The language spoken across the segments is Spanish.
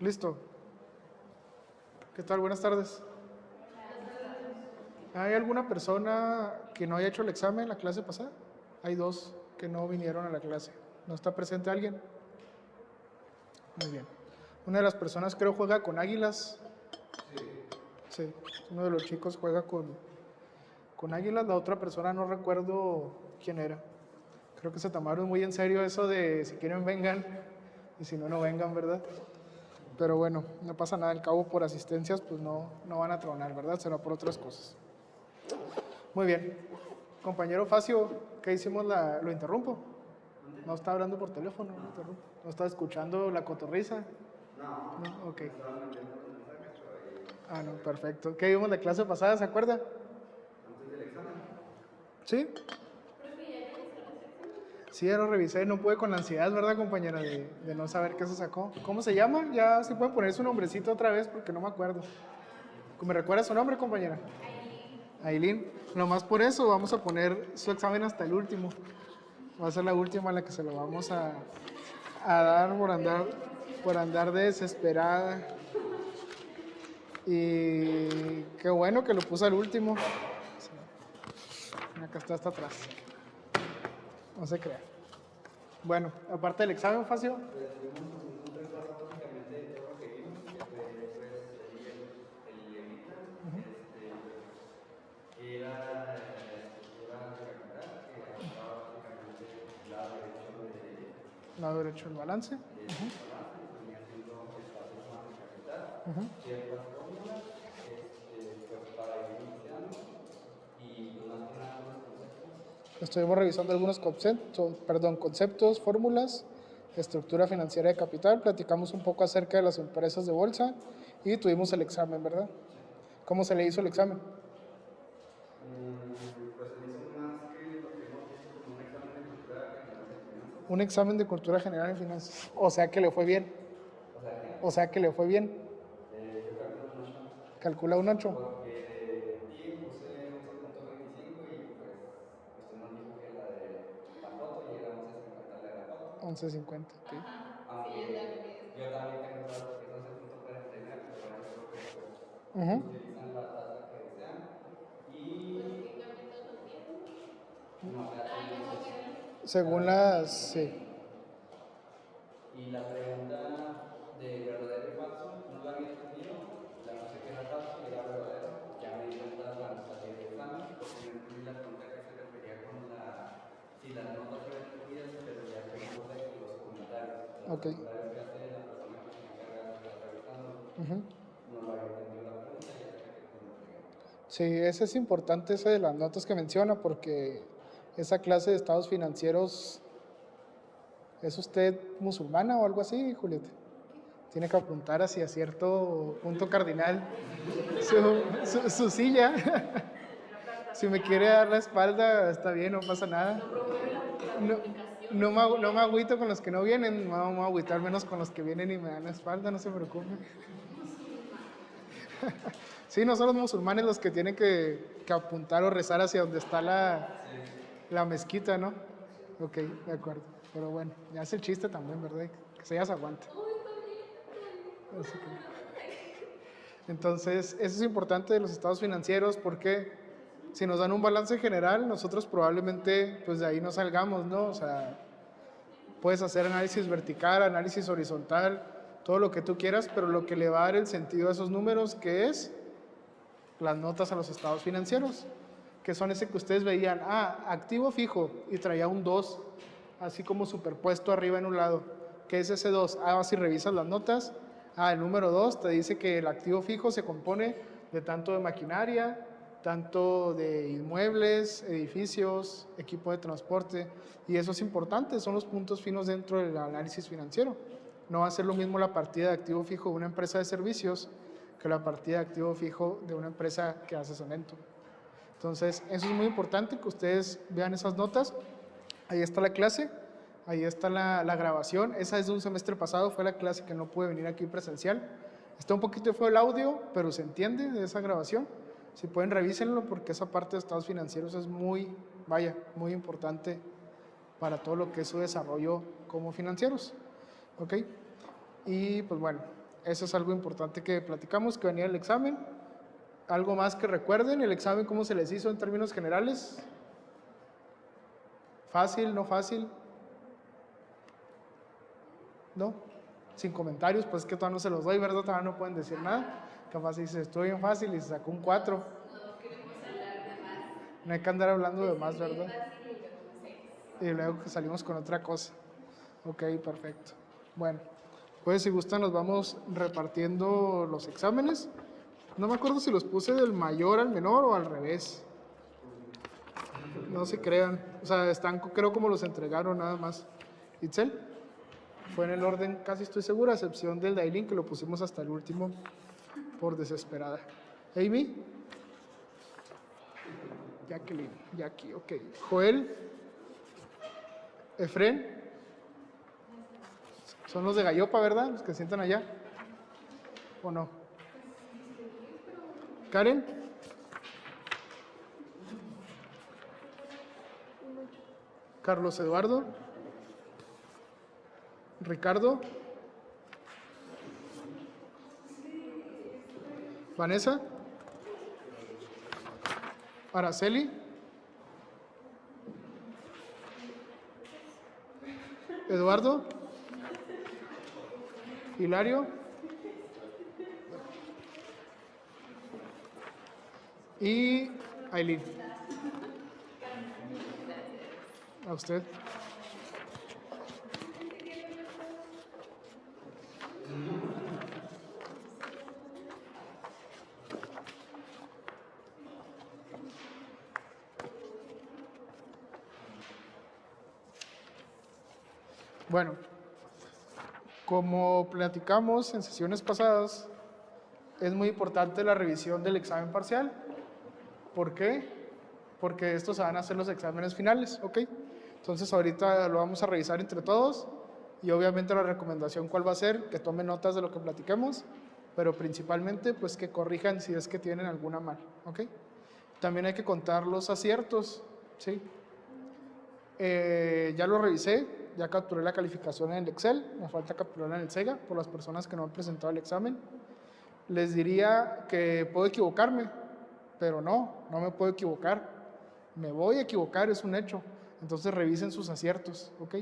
Listo. ¿Qué tal? Buenas tardes. ¿Hay alguna persona que no haya hecho el examen la clase pasada? Hay dos que no vinieron a la clase. ¿No está presente alguien? Muy bien. Una de las personas creo juega con Águilas. Sí, uno de los chicos juega con Águilas. La otra persona no recuerdo quién era. Creo que se tomaron muy en serio eso de si quieren vengan y si no, no vengan, ¿verdad? Pero bueno, no pasa nada. Al cabo por asistencias, pues no van a tronar, ¿verdad? Será por otras cosas. Muy bien. Compañero Facio, ¿qué hicimos? ¿Lo interrumpo? No está hablando por teléfono, no interrumpo. ¿No está escuchando la cotorriza? No, ok. Ah, no, perfecto. ¿Qué vimos la clase pasada, se acuerda? ¿Sí? Sí, ya lo revisé, no pude con la ansiedad, ¿verdad, compañera? De no saber qué se sacó. ¿Cómo se llama? Ya se puede poner su nombrecito otra vez porque no me acuerdo. ¿Me recuerda su nombre, compañera? Ailín. Nomás por eso vamos a poner su examen hasta el último. Va a ser la última a la que se lo vamos a dar por andar de desesperada. Y qué bueno que lo puse al último. Acá está hasta atrás. No se crea. Bueno, aparte del examen, Facio. Que era la estructura de capital, que abarcaba básicamente el lado derecho Lado derecho del balance. del balance, que venía siendo estados de capital, ciertas fórmulas, pues para ir iniciando, y pues más que nada algunos conceptos. Estuvimos revisando algunos conceptos, fórmulas, estructura financiera de capital, platicamos un poco acerca de las empresas de bolsa y tuvimos el examen, ¿verdad? ¿Cómo se le hizo el examen? Pues se me hizo más que lo que hemos visto como un examen de cultura general de finanzas. Un examen de cultura general en finanzas. O sea que le fue bien. O sea que O sea que le fue bien. yo calculo un 8. Calcula un 8. Porque de ti puse 11.25 y pues usted nos dijo que la de la foto y era 11.50 la de la foto. 11.50, ok. Aunque yo también tengo dudas porque es 11.49, pero bueno, yo creo que pues utilizan la tasa que desean. Y no, ya tenemos eso. Según las... Sí. Y la pregunta de verdadero y falso no la había entendido, la puse que era falso y era verdadero. Ya me di cuenta cuando salí del examen, porque no entendí la pregunta que se refería con si las notas fueran incluidas, pero ya que no puse los comentarios. Los comentarios que hace la persona que se encarga de estar revisando, no lo había entendido la pregunta y hasta que pues lo pegué. Sí, ese es importante, ese de las notas que menciona, porque esa clase de estados financieros, ¿es usted musulmana o algo así, Julieta? Tiene que apuntar hacia cierto punto cardinal su silla. Si me quiere dar la espalda, está bien, no pasa nada. No me agüito con los que no vienen, me voy a agüitar menos con los que vienen y me dan la espalda, no se preocupe. Sí, no son los musulmanes los que tienen que apuntar o rezar hacia donde está la mezquita, ¿no? Ok, de acuerdo. Pero bueno, ya es el chiste también, ¿verdad? Que se ellas aguante. Entonces, eso es importante de los estados financieros porque si nos dan un balance general, nosotros probablemente pues de ahí no salgamos, ¿no? O sea, puedes hacer análisis vertical, análisis horizontal, todo lo que tú quieras, pero lo que le va a dar el sentido a esos números, que es las notas a los estados financieros, que son ese que ustedes veían, activo fijo, y traía un 2, así como superpuesto arriba en un lado. ¿Qué es ese 2? Si revisas las notas, el número 2 te dice que el activo fijo se compone de tanto de maquinaria, tanto de inmuebles, edificios, equipo de transporte, y eso es importante, son los puntos finos dentro del análisis financiero. No va a ser lo mismo la partida de activo fijo de una empresa de servicios que la partida de activo fijo de una empresa que hace cemento. Entonces, eso es muy importante que ustedes vean esas notas. Ahí está la clase, ahí está la grabación. Esa es de un semestre pasado, fue la clase que no pude venir aquí presencial. Está un poquito feo el audio, pero se entiende de esa grabación. Si pueden, revísenlo porque esa parte de estados financieros es muy importante para todo lo que es su desarrollo como financieros. ¿Ok? Y pues bueno, eso es algo importante que platicamos, que venía el examen. Algo más que recuerden, el examen, ¿cómo se les hizo en términos generales? ¿Fácil, no fácil? ¿No? Sin comentarios, pues que todavía no se los doy, ¿verdad? Todavía no pueden decir nada. Capaz dice, estoy bien fácil y se sacó un 4. No queremos hablar de más. No hay que andar hablando de más, Escribí ¿verdad? fácil y luego un 6. Y luego que salimos con otra cosa. Ok, perfecto. Bueno, pues si gustan nos vamos repartiendo los exámenes. No me acuerdo si los puse del mayor al menor o al revés. No se crean. O sea, están creo como los entregaron nada más. Itzel, fue en el orden, casi estoy segura, a excepción del de Aileen que lo pusimos hasta el último por desesperada. Amy. Jacqueline, Jackie, ok. Joel. Efren. Son los de Gallopa, ¿verdad? Los que sientan allá. ¿O no? Karen. Carlos Eduardo. Ricardo. Vanessa. Araceli. Eduardo. Hilario. Y Aileen. A usted. Bueno, como platicamos en sesiones pasadas, es muy importante la revisión del examen parcial. ¿Por qué? Porque estos van a ser los exámenes finales, ¿ok? Entonces ahorita lo vamos a revisar entre todos y obviamente la recomendación cuál va a ser, que tomen notas de lo que platiquemos, pero principalmente pues que corrijan si es que tienen alguna mal, ¿ok? También hay que contar los aciertos, ¿sí? Ya lo revisé, ya capturé la calificación en el Excel, me falta capturarla en el SEGA por las personas que no han presentado el examen. Les diría que puedo equivocarme, pero no me puedo equivocar. Me voy a equivocar, es un hecho. Entonces revisen sus aciertos, ¿ok?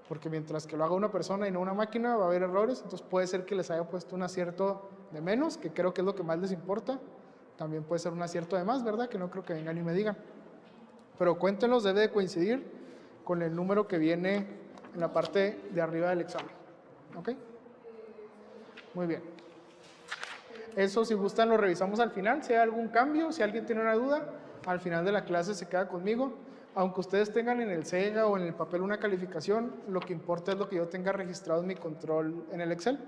Porque mientras que lo haga una persona y no una máquina, va a haber errores, entonces puede ser que les haya puesto un acierto de menos, que creo que es lo que más les importa. También puede ser un acierto de más, ¿verdad? Que no creo que vengan y me digan. Pero cuéntenlos, debe de coincidir con el número que viene en la parte de arriba del examen, ¿ok? Muy bien. Eso, si gustan, lo revisamos al final. Si hay algún cambio, si alguien tiene una duda, al final de la clase se queda conmigo. Aunque ustedes tengan en el SEGA o en el papel una calificación, lo que importa es lo que yo tenga registrado en mi control en el Excel,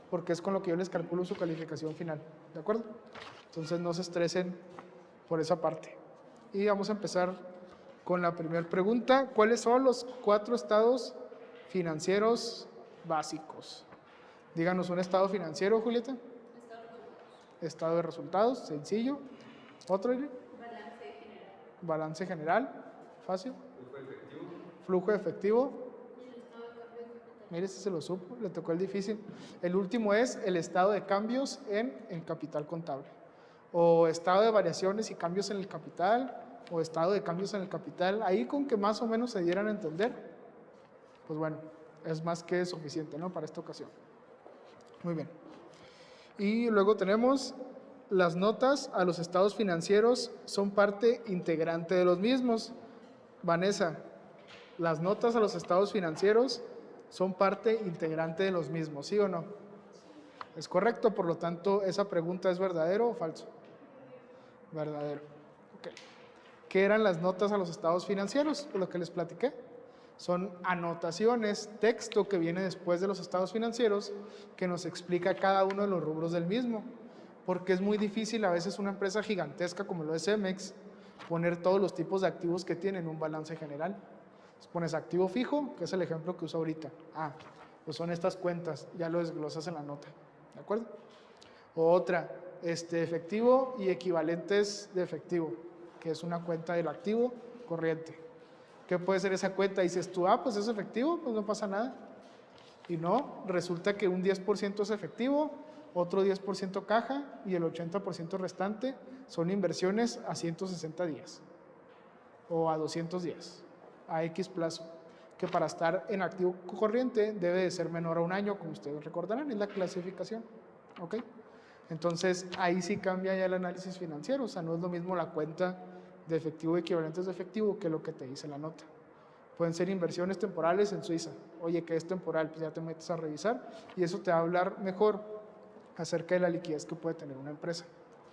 porque es con lo que yo les calculo su calificación final, ¿de acuerdo? Entonces no se estresen por esa parte. Y vamos a empezar con la primera pregunta. ¿Cuáles son los 4 estados financieros básicos? Díganos un estado financiero, Julieta. Estado de resultados, sencillo. ¿Otro? Balance general. Balance general, fácil. Flujo efectivo. Flujo efectivo. Y el estado de cambio de capital. Mire, si se lo supo, le tocó el difícil. El último es el estado de cambios en el capital contable. O estado de variaciones y cambios en el capital, o estado de cambios en el capital. Ahí con que más o menos se dieran a entender, pues bueno, es más que suficiente, ¿no? Para esta ocasión. Muy bien. Y luego tenemos las notas a los estados financieros son parte integrante de los mismos. Vanessa, las notas a los estados financieros son parte integrante de los mismos, ¿sí o no? Es correcto, por lo tanto, esa pregunta es verdadero o falso. Verdadero. Ok. ¿Qué eran las notas a los estados financieros? Pues lo que les platiqué. Son anotaciones, texto que viene después de los estados financieros que nos explica cada uno de los rubros del mismo. Porque es muy difícil a veces una empresa gigantesca como lo es Cemex poner todos los tipos de activos que tiene en un balance general. Entonces pones activo fijo, que es el ejemplo que uso ahorita. Pues son estas cuentas, ya lo desglosas en la nota. ¿De acuerdo? O otra, efectivo y equivalentes de efectivo, que es una cuenta del activo corriente. ¿Qué puede ser esa cuenta? Dices tú, pues es efectivo, pues no pasa nada. Y no, resulta que un 10% es efectivo, otro 10% caja y el 80% restante son inversiones a 160 días o a 200 días, a X plazo, que para estar en activo corriente debe de ser menor a un año, como ustedes recordarán, es la clasificación. ¿Ok? Entonces ahí sí cambia ya el análisis financiero, o sea, no es lo mismo la cuenta de efectivo y equivalentes de efectivo que lo que te dice la nota. Pueden ser inversiones temporales en Suiza. Oye, que es temporal, pues ya te metes a revisar y eso te va a hablar mejor acerca de la liquidez que puede tener una empresa.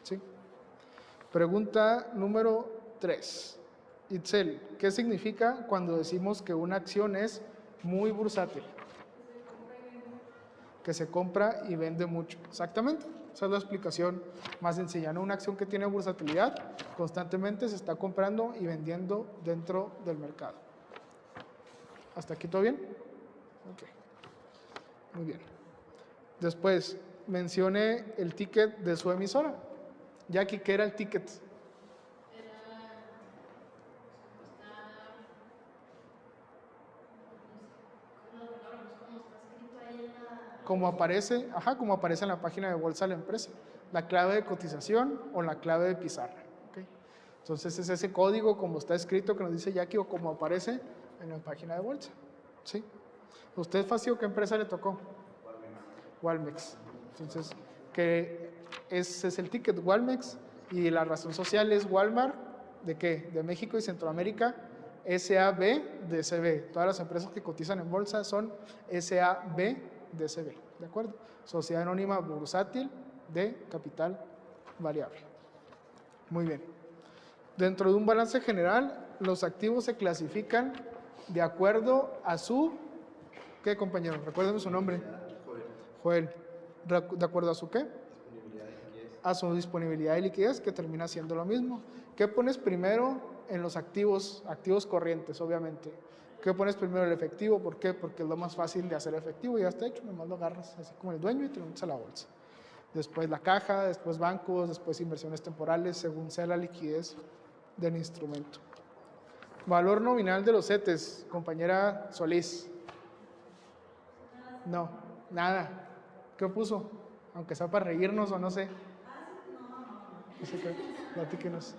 ¿Sí? Pregunta número 3. Itzel, ¿qué significa cuando decimos que una acción es muy bursátil? Que se compra y vende mucho. Exactamente. Esa es la explicación más sencilla, ¿no? Una acción que tiene bursatilidad constantemente se está comprando y vendiendo dentro del mercado. ¿Hasta aquí todo bien? Ok. Muy bien. Después, mencione el ticket de su emisora. Jackie, ¿qué era el ticket? Como aparece, como aparece en la página de bolsa de la empresa, la clave de cotización o la clave de pizarra. ¿Okay? Entonces es ese código como está escrito que nos dice Jackie o como aparece en la página de bolsa. ¿Sí? ¿Usted, Facio, qué empresa le tocó? Walmex. Entonces, que ese es el ticket Walmex y la razón social es Walmart, ¿de qué? De México y Centroamérica, SAB de CB. Todas las empresas que cotizan en bolsa son SAB de CB, ¿de acuerdo? Sociedad Anónima Bursátil de Capital Variable. Muy bien. Dentro de un balance general, los activos se clasifican de acuerdo a su... ¿Qué, compañero? Recuérdenme su nombre. Joel. ¿De acuerdo a su qué? Disponibilidad de liquidez. A su disponibilidad de liquidez, que termina siendo lo mismo. ¿Qué pones primero en los activos corrientes, obviamente? ¿Qué pones primero? El efectivo. ¿Por qué? Porque es lo más fácil de hacer efectivo, ya está hecho, nomás lo agarras así como el dueño y te lo metes a la bolsa. Después la caja, después bancos, después inversiones temporales, según sea la liquidez del instrumento. Valor nominal de los CETES, compañera Solís. No, nada. ¿Qué puso? Aunque sea para reírnos o no sé. No sé qué. Platíquenos.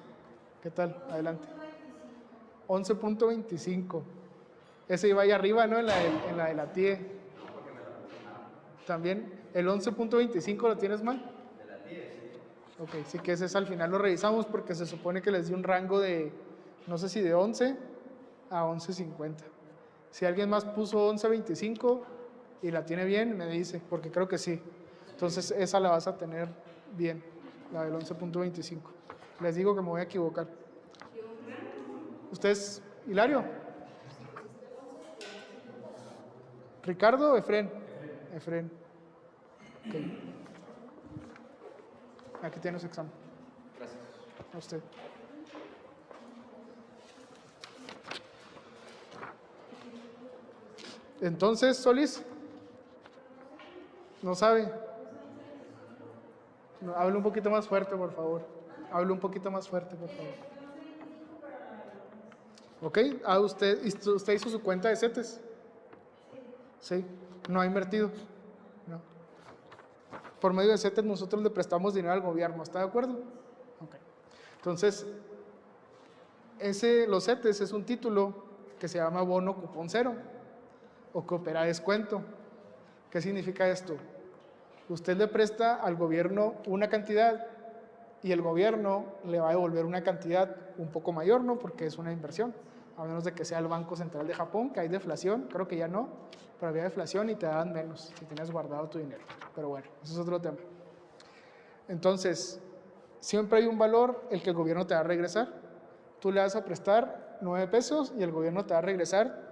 ¿Qué tal? Adelante. 11.25. Ese iba ahí arriba, ¿no? En la de la TIE. También. ¿El 11.25 lo tienes mal? De la TIE, sí. Ok, sí que ese es al final lo revisamos porque se supone que les di un rango de, no sé si de 11 a 11.50. Si alguien más puso 11.25 y la tiene bien, me dice, porque creo que sí. Entonces esa la vas a tener bien, la del 11.25. Les digo que me voy a equivocar. ¿Usted es Hilario? ¿Ricardo o Efren? Efren. Okay. Aquí tiene su examen. Gracias. A usted. Entonces, Solís, ¿no sabe? No, hable un poquito más fuerte, por favor. Hable un poquito más fuerte, por favor. ¿Ok? ¿Usted hizo su cuenta de CETES? Sí. ¿No ha invertido? No. Por medio de CETES nosotros le prestamos dinero al gobierno, ¿está de acuerdo? Ok. Entonces, los CETES es un título que se llama bono cupón cero o que opera a descuento. ¿Qué significa esto? Usted le presta al gobierno una cantidad y el gobierno le va a devolver una cantidad un poco mayor, ¿no? Porque es una inversión, a menos de que sea el Banco Central de Japón, que hay deflación, creo que ya no, pero había deflación y te daban menos si tenías guardado tu dinero. Pero bueno, eso es otro tema. Entonces, siempre hay un valor el que el gobierno te va a regresar. Tú le vas a prestar 9 pesos y el gobierno te va a regresar.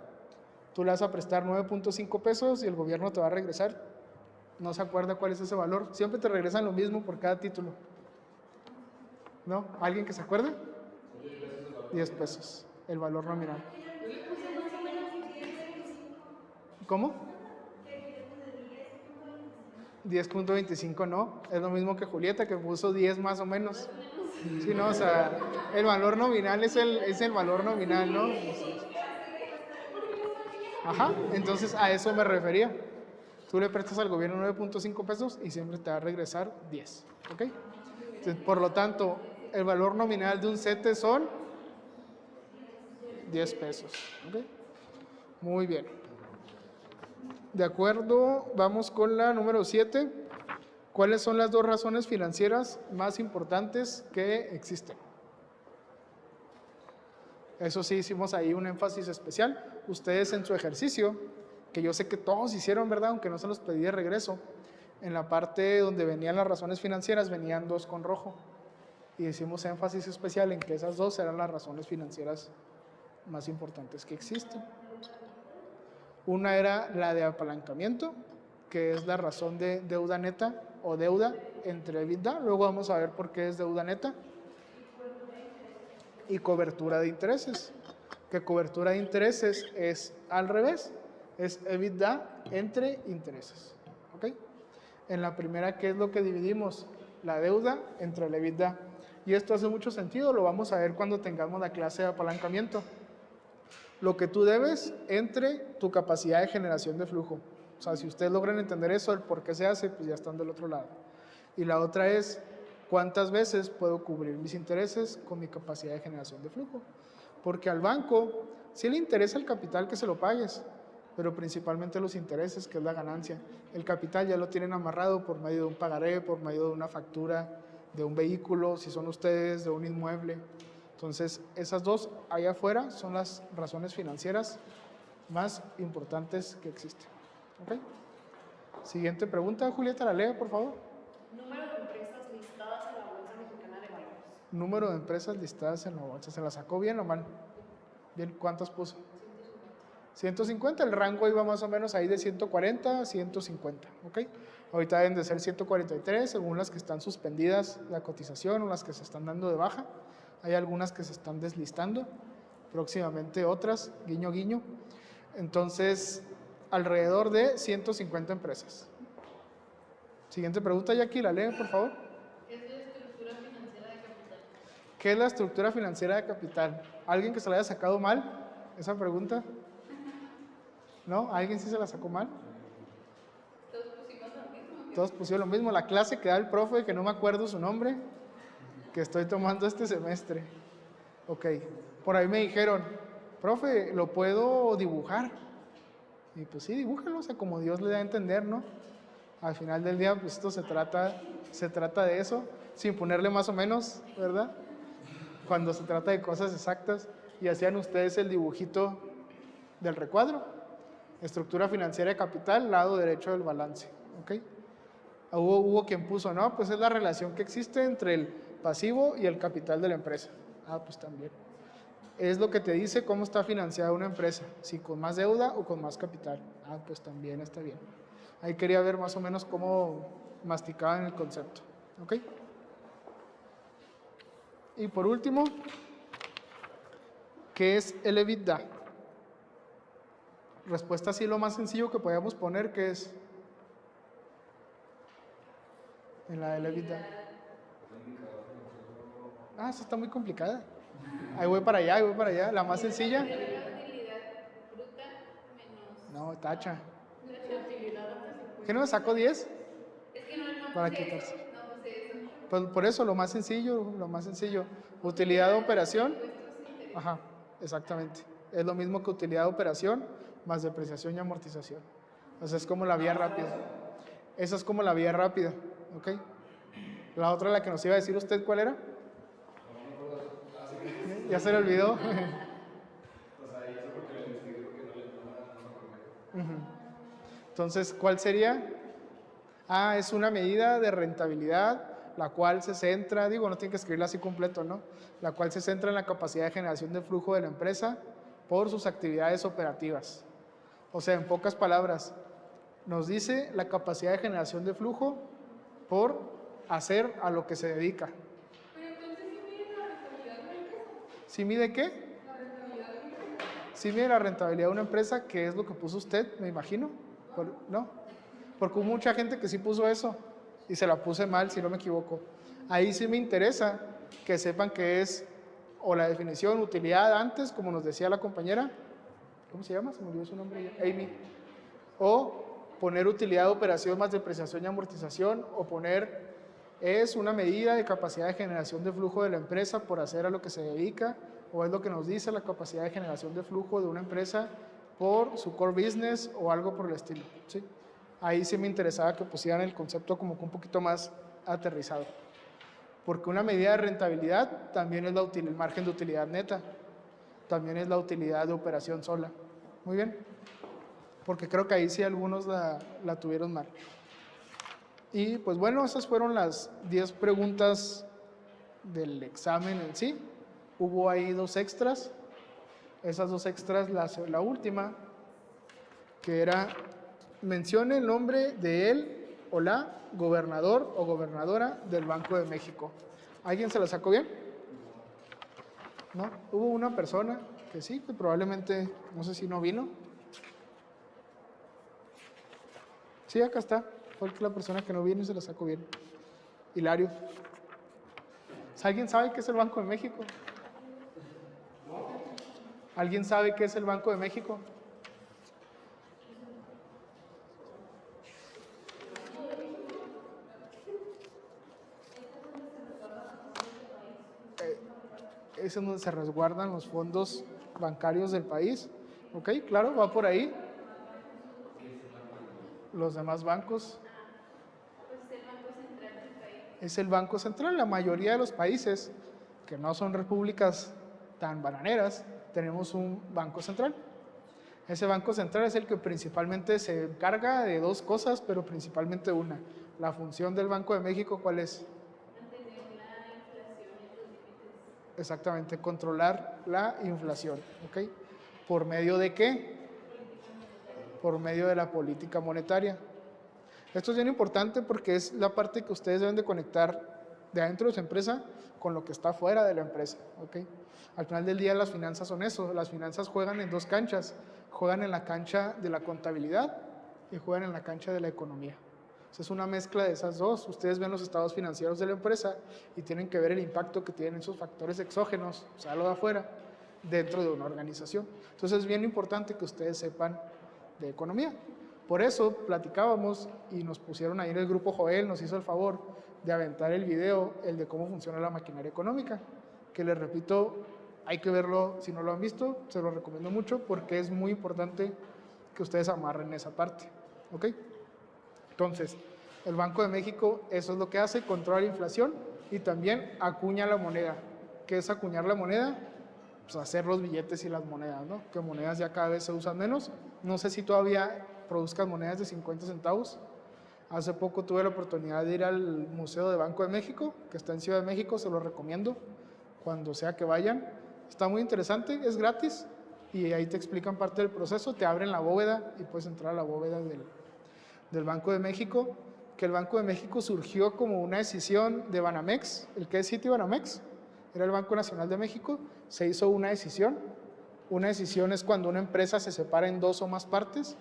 Tú le vas a prestar 9.5 pesos y el gobierno te va a regresar. No se acuerda cuál es ese valor. Siempre te regresan lo mismo por cada título. ¿No? ¿Alguien que se acuerde? 10 pesos, el valor nominal. ¿Cómo? 10.25 no, es lo mismo que Julieta que puso 10 más o menos. Sí, no, o sea, el valor nominal es el valor nominal, ¿no? Ajá, entonces a eso me refería. Tú le prestas al gobierno 9.5 pesos y siempre te va a regresar 10. ¿Ok? Entonces, por lo tanto, el valor nominal de un CETE son 10 pesos. ¿Ok? Muy bien. De acuerdo, vamos con la número 7. ¿Cuáles son las dos razones financieras más importantes que existen? Eso sí, hicimos ahí un énfasis especial. Ustedes en su ejercicio, que yo sé que todos hicieron, ¿verdad? Aunque no se los pedí de regreso, en la parte donde venían las razones financieras, venían dos con rojo. Y hicimos énfasis especial en que esas dos eran las razones financieras más importantes que existen. Una era la de apalancamiento, que es la razón de deuda neta o deuda entre EBITDA. Luego vamos a ver por qué es deuda neta. Y cobertura de intereses, que cobertura de intereses es al revés, es EBITDA entre intereses. ¿Ok? En la primera, ¿qué es lo que dividimos? La deuda entre el EBITDA. Y esto hace mucho sentido, lo vamos a ver cuando tengamos la clase de apalancamiento. Lo que tú debes entre tu capacidad de generación de flujo. O sea, si ustedes logran entender eso, el por qué se hace, pues ya están del otro lado. Y la otra es, ¿cuántas veces puedo cubrir mis intereses con mi capacidad de generación de flujo? Porque al banco sí le interesa el capital que se lo pagues, pero principalmente los intereses, que es la ganancia. El capital ya lo tienen amarrado por medio de un pagaré, por medio de una factura, de un vehículo, si son ustedes, de un inmueble. Entonces, esas dos allá afuera son las razones financieras más importantes que existen. ¿Ok? Siguiente pregunta, Julieta, la lee, por favor. Número de empresas listadas en la Bolsa Mexicana de Valores. Número de empresas listadas en la bolsa. ¿Se la sacó bien o mal? Bien, ¿cuántas puso? 150. El rango iba más o menos ahí de 140 a 150. ¿Ok? Ahorita deben de ser 143 según las que están suspendidas la cotización o las que se están dando de baja. Hay algunas que se están deslistando. Próximamente otras, guiño, guiño. Entonces, alrededor de 150 empresas. Siguiente pregunta, Jackie, la lee, por favor. ¿Qué es la estructura financiera de capital? ¿Qué es la estructura financiera de capital? ¿Alguien que se la haya sacado mal esa pregunta? ¿No? ¿Alguien sí se la sacó mal? Todos pusimos lo mismo. Todos pusieron lo mismo. La clase que da el profe, que no me acuerdo su nombre, que estoy tomando este semestre. Ok. Por ahí me dijeron, profe, ¿lo puedo dibujar? Y pues sí, dibújalo, o sea, como Dios le da a entender, ¿no? Al final del día, pues esto se trata de eso, sin ponerle más o menos, ¿verdad? Cuando se trata de cosas exactas, y hacían ustedes el dibujito del recuadro, estructura financiera de capital, lado derecho del balance, ¿ok? Hubo quien puso, no, pues es la relación que existe entre el pasivo y el capital de la empresa. Ah, pues también. Es lo que te dice cómo está financiada una empresa, si con más deuda o con más capital. Ah, pues también está bien. Ahí quería ver más o menos cómo masticaban el concepto, ¿ok? Y por último, ¿qué es el EBITDA? Respuesta así lo más sencillo que podíamos poner, ¿qué es? En la del EBITDA. Ah, esa está muy complicada. Ahí voy para allá, ahí voy para allá. La más sencilla. La utilidad bruta menos No, tacha. la utilidad antes. ¿Qué no me sacó 10? Es que no Para puse quitarse. eso. No puse eso. Pues por eso, lo más sencillo, lo más sencillo. Utilidad de operación. Impuestos e intereses. Ajá, exactamente. Es lo mismo que utilidad de operación más depreciación y amortización. O sea, es como la vía rápida. Esa es como la vía rápida, ¿ok? La otra, la que nos iba a decir usted, ¿cuál era? Ya se le olvidó. Ujú. Entonces, ¿cuál sería? Ah, es una medida de rentabilidad, la cual se centra, digo, no tiene que escribirla así completo, ¿no? La cual se centra en la capacidad de generación de flujo de la empresa por sus actividades operativas. O sea, en pocas palabras, nos dice la capacidad de generación de flujo por hacer a lo que se dedica. Pero entonces sí mide la rentabilidad de la empresa. ¿Sí mide qué? La rentabilidad de la empresa. Sí mide la rentabilidad de una empresa, que es lo que puso usted, me imagino. ¿No? Porque hubo mucha gente que sí puso eso y se la puse mal, si no me equivoco. Ahí sí me interesa que sepan que es o la definición, utilidad antes, como nos decía la compañera, ¿cómo se llama? Se me olvidó su nombre ya. Amy. O poner utilidad de operación más depreciación y amortización, o poner es una medida de capacidad de generación de flujo de la empresa por hacer a lo que se dedica, o es lo que nos dice la capacidad de generación de flujo de una empresa por su core business o algo por el estilo, ¿sí? Ahí sí me interesaba que pusieran el concepto como que un poquito más aterrizado. Porque una medida de rentabilidad también es el margen de utilidad neta, también es la utilidad de operación sola. Muy bien, porque creo que ahí sí algunos la tuvieron mal. Y pues bueno, esas fueron las 10 preguntas del examen en sí. Hubo ahí 2 extras. Esas 2 extras, la última, que era, mencione el nombre de él o la gobernador o gobernadora del Banco de México. ¿Alguien se la sacó bien? ¿No? Hubo una persona que sí, que probablemente, no sé si no vino. Sí, acá está. Fue la persona que no vino y se la sacó bien. Hilario. ¿Alguien sabe qué es el Banco de México? ¿Alguien sabe qué es el Banco de México? Es en donde se resguardan los fondos bancarios del país. ¿Ok? Claro, va por ahí. Los demás bancos. Pues el Banco Central del país. Es el Banco Central. La mayoría de los países que no son repúblicas tan bananeras, tenemos un Banco Central. Ese Banco Central es el que principalmente se encarga de 2 cosas, pero principalmente una. La función del Banco de México, ¿cuál es? Mantener la inflación en los límites. Exactamente, controlar la inflación. ¿Ok? ¿Por medio de qué? Por medio de la política monetaria. Esto es bien importante porque es la parte que ustedes deben de conectar de adentro de su empresa con lo que está fuera de la empresa. ¿Ok? Al final del día las finanzas son eso. Las finanzas juegan en 2 canchas. Juegan en la cancha de la contabilidad y juegan en la cancha de la economía. O sea, es una mezcla de esas 2. Ustedes ven los estados financieros de la empresa y tienen que ver el impacto que tienen esos factores exógenos, o sea, lo de afuera, dentro de una organización. Entonces es bien importante que ustedes sepan de economía. Por eso platicábamos y nos pusieron ahí en el grupo. Joel nos hizo el favor de aventar el video, el de cómo funciona la maquinaria económica, que les repito, hay que verlo. Si no lo han visto, se lo recomiendo mucho porque es muy importante que ustedes amarren esa parte. ¿Ok? Entonces, el Banco de México, eso es lo que hace, controla la inflación y también acuña la moneda. ¿Qué es acuñar la moneda? Pues hacer los billetes y las monedas, ¿no? Que monedas ya cada vez se usan menos. No sé si todavía produzcan monedas de 50 centavos. Hace poco tuve la oportunidad de ir al Museo de Banco de México, que está en Ciudad de México, se lo recomiendo cuando sea que vayan. Está muy interesante, es gratis y ahí te explican parte del proceso, te abren la bóveda y puedes entrar a la bóveda del Banco de México, que el Banco de México surgió como una decisión de Banamex. ¿El que es Citibanamex? Era el Banco Nacional de México. Se hizo una decisión. Una decisión es cuando una empresa se separa en 2 o más partes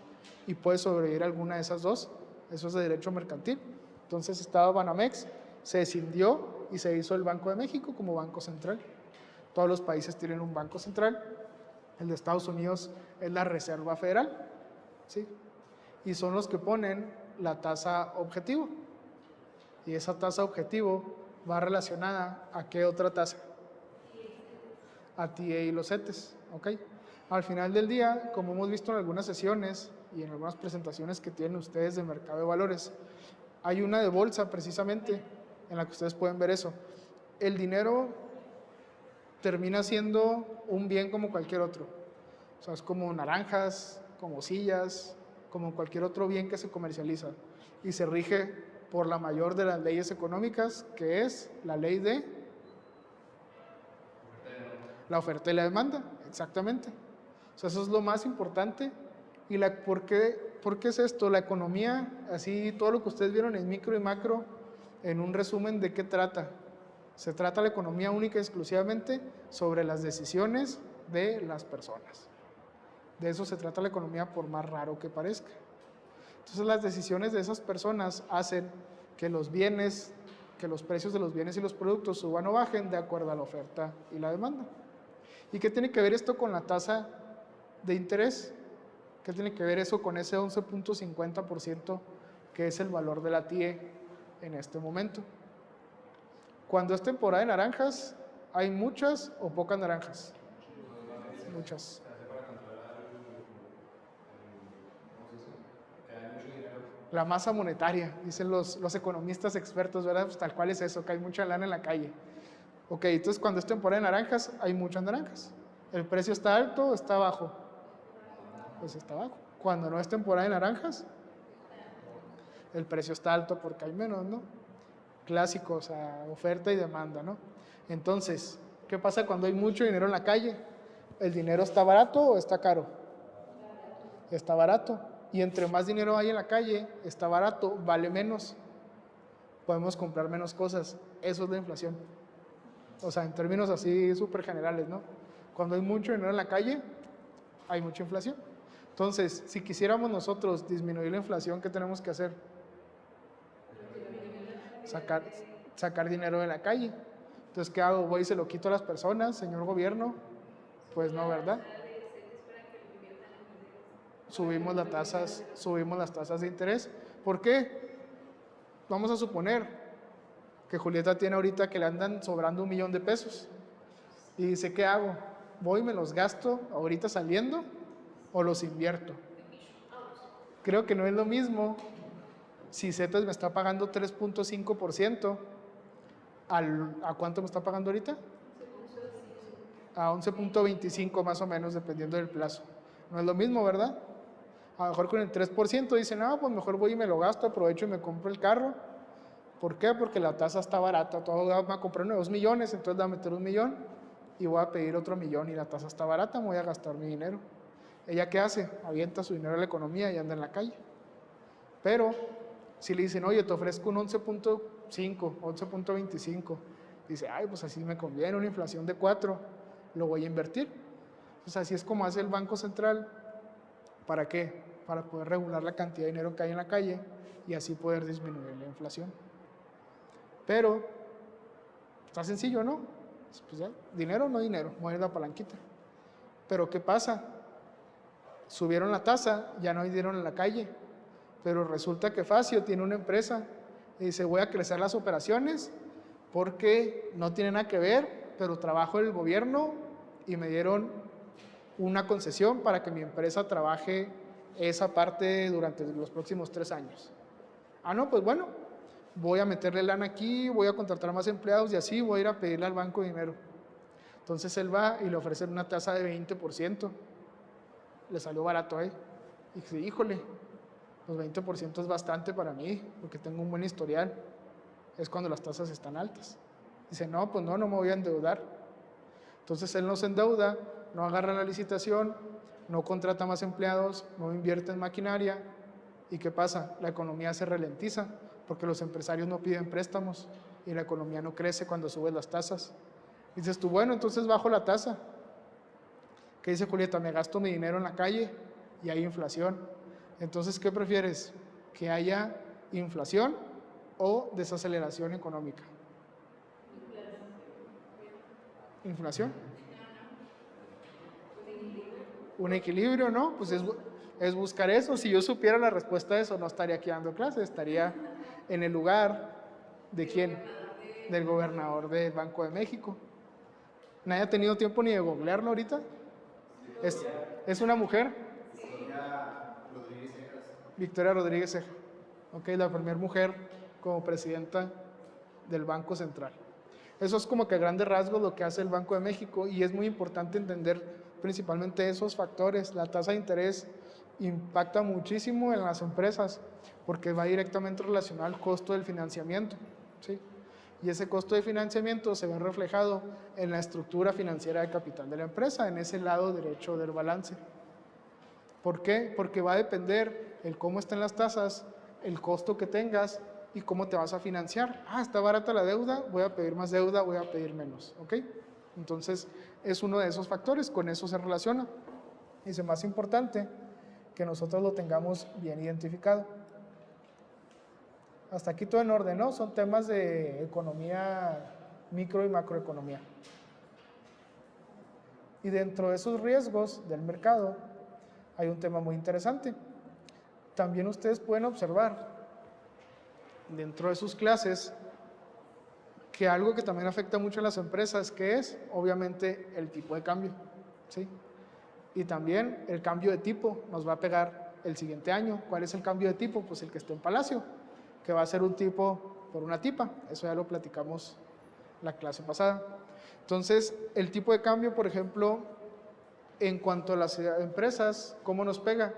y puede sobrevivir alguna de esas 2. Eso es de derecho mercantil. Entonces estaba Banamex, se escindió y se hizo el Banco de México como Banco Central. Todos los países tienen un Banco Central. El de Estados Unidos es la Reserva Federal, ¿sí? Y son los que ponen la tasa objetivo. Y esa tasa objetivo va relacionada a qué otra tasa? A TA y los CETES, ¿ok? Al final del día, como hemos visto en algunas sesiones y en algunas presentaciones que tienen ustedes de mercado de valores, hay una de bolsa precisamente en la que ustedes pueden ver eso. El dinero termina siendo un bien como cualquier otro. O sea, es como naranjas, como sillas, como cualquier otro bien que se comercializa y se rige por la mayor de las leyes económicas, que es la ley de la oferta y la demanda, exactamente. O sea, eso es lo más importante. ¿Y por qué es esto? La economía, así todo lo que ustedes vieron en micro y macro, en un resumen, ¿de qué trata? Se trata la economía única y exclusivamente sobre las decisiones de las personas. De eso se trata la economía, por más raro que parezca. Entonces las decisiones de esas personas hacen que los bienes, que los precios de los bienes y los productos suban o bajen de acuerdo a la oferta y la demanda. ¿Y qué tiene que ver esto con la tasa de interés? ¿Qué tiene que ver eso con ese 11.50% que es el valor de la TIE en este momento? Cuando es temporada de naranjas, ¿hay muchas o pocas naranjas? Muchas. La masa monetaria, dicen los economistas expertos, ¿verdad? Pues tal cual es eso, que hay mucha lana en la calle. Ok, entonces cuando es temporada de naranjas, hay muchas naranjas. ¿El precio está alto o está bajo? Pues está bajo. Cuando no es temporada de naranjas, el precio está alto porque hay menos, ¿no? Clásico, o sea, oferta y demanda, ¿no? Entonces, ¿qué pasa cuando hay mucho dinero en la calle? ¿El dinero está barato o está caro? Está barato. Y entre más dinero hay en la calle, está barato, vale menos. Podemos comprar menos cosas. Eso es la inflación. O sea, en términos así súper generales, ¿no? Cuando hay mucho dinero en la calle, hay mucha inflación. Entonces, si quisiéramos nosotros disminuir la inflación, ¿qué tenemos que hacer? Sacar dinero de la calle. Entonces, ¿qué hago? Voy y se lo quito a las personas, señor gobierno. Pues no, ¿verdad? Subimos las tasas de interés. ¿Por qué? Vamos a suponer que Julieta tiene ahorita que le andan sobrando 1,000,000 de pesos. Y dice, ¿qué hago? ¿Voy y me los gasto ahorita saliendo o los invierto? Creo que no es lo mismo si CETES me está pagando 3.5%, ¿a cuánto me está pagando ahorita? A 11.25 más o menos, dependiendo del plazo. No es lo mismo, ¿verdad? A lo mejor con el 3% dicen, no, pues mejor voy y me lo gasto, aprovecho y me compro el carro. ¿Por qué? Porque la tasa está barata. Todo va a comprar 2 millones, entonces voy a meter 1,000,000 y voy a pedir otro 1,000,000 y la tasa está barata, me voy a gastar mi dinero. ¿Ella qué hace? Avienta su dinero a la economía y anda en la calle. Pero si le dicen, oye, te ofrezco un 11.5, 11.25, dice, ay, pues así me conviene, una inflación de 4, lo voy a invertir. Pues así es como hace el Banco Central. ¿Para qué? Para poder regular la cantidad de dinero que hay en la calle y así poder disminuir la inflación. Pero está sencillo, ¿no? Pues ya, dinero o no dinero, mueve la palanquita. Pero ¿qué pasa? Subieron la tasa, ya no hay dinero en la calle. Pero resulta que Facio tiene una empresa y dice, voy a crecer las operaciones porque no tiene nada que ver, pero trabajo en el gobierno y me dieron una concesión para que mi empresa trabaje esa parte durante los próximos 3 años. Ah, no, pues bueno, voy a meterle lana aquí, voy a contratar más empleados y así voy a ir a pedirle al banco dinero. Entonces él va y le ofrecen una tasa de 20%. Le salió barato ahí. Y dice, híjole, los 20% es bastante para mí, porque tengo un buen historial. Es cuando las tasas están altas. Dice, no, pues no me voy a endeudar. Entonces él no se endeuda, no agarra la licitación, no contrata más empleados, no invierte en maquinaria. ¿Y qué pasa? La economía se ralentiza, porque los empresarios no piden préstamos y la economía no crece cuando subes las tasas. Dices tú, bueno, entonces bajo la tasa. ¿Qué dice Julieta? Me gasto mi dinero en la calle y hay inflación. Entonces, ¿qué prefieres? ¿Que haya inflación o desaceleración económica? ¿Inflación? Un equilibrio, ¿no? Pues es buscar eso. Si yo supiera la respuesta a eso, no estaría aquí dando clases, estaría en el lugar de quién, del gobernador del Banco de México. ¿Nadie ha tenido tiempo ni de googlearlo ahorita? ¿Es una mujer? Victoria Rodríguez Ceja. Ok, la primera mujer como presidenta del Banco Central. Eso es como que a grandes rasgos lo que hace el Banco de México y es muy importante entender principalmente esos factores. La tasa de interés impacta muchísimo en las empresas porque va directamente relacionado al costo del financiamiento, ¿sí? Y ese costo de financiamiento se ve reflejado en la estructura financiera de capital de la empresa, en ese lado derecho del balance. ¿Por qué? Porque va a depender el cómo estén las tasas, el costo que tengas y cómo te vas a financiar. Ah, está barata la deuda, voy a pedir más deuda, voy a pedir menos, ¿ok? Entonces, es uno de esos factores, con eso se relaciona. Y es más importante que nosotros lo tengamos bien identificado. Hasta aquí todo en orden, ¿no? Son temas de economía, micro y macroeconomía. Y dentro de esos riesgos del mercado, hay un tema muy interesante. También ustedes pueden observar dentro de sus clases que algo que también afecta mucho a las empresas, que es obviamente el tipo de cambio, ¿sí? Y también el cambio de tipo nos va a pegar el siguiente año. ¿Cuál es el cambio de tipo? Pues el que esté en Palacio, que va a ser un tipo por una tipa. Eso ya lo platicamos la clase pasada. Entonces, el tipo de cambio, por ejemplo, en cuanto a las empresas, ¿cómo nos pega?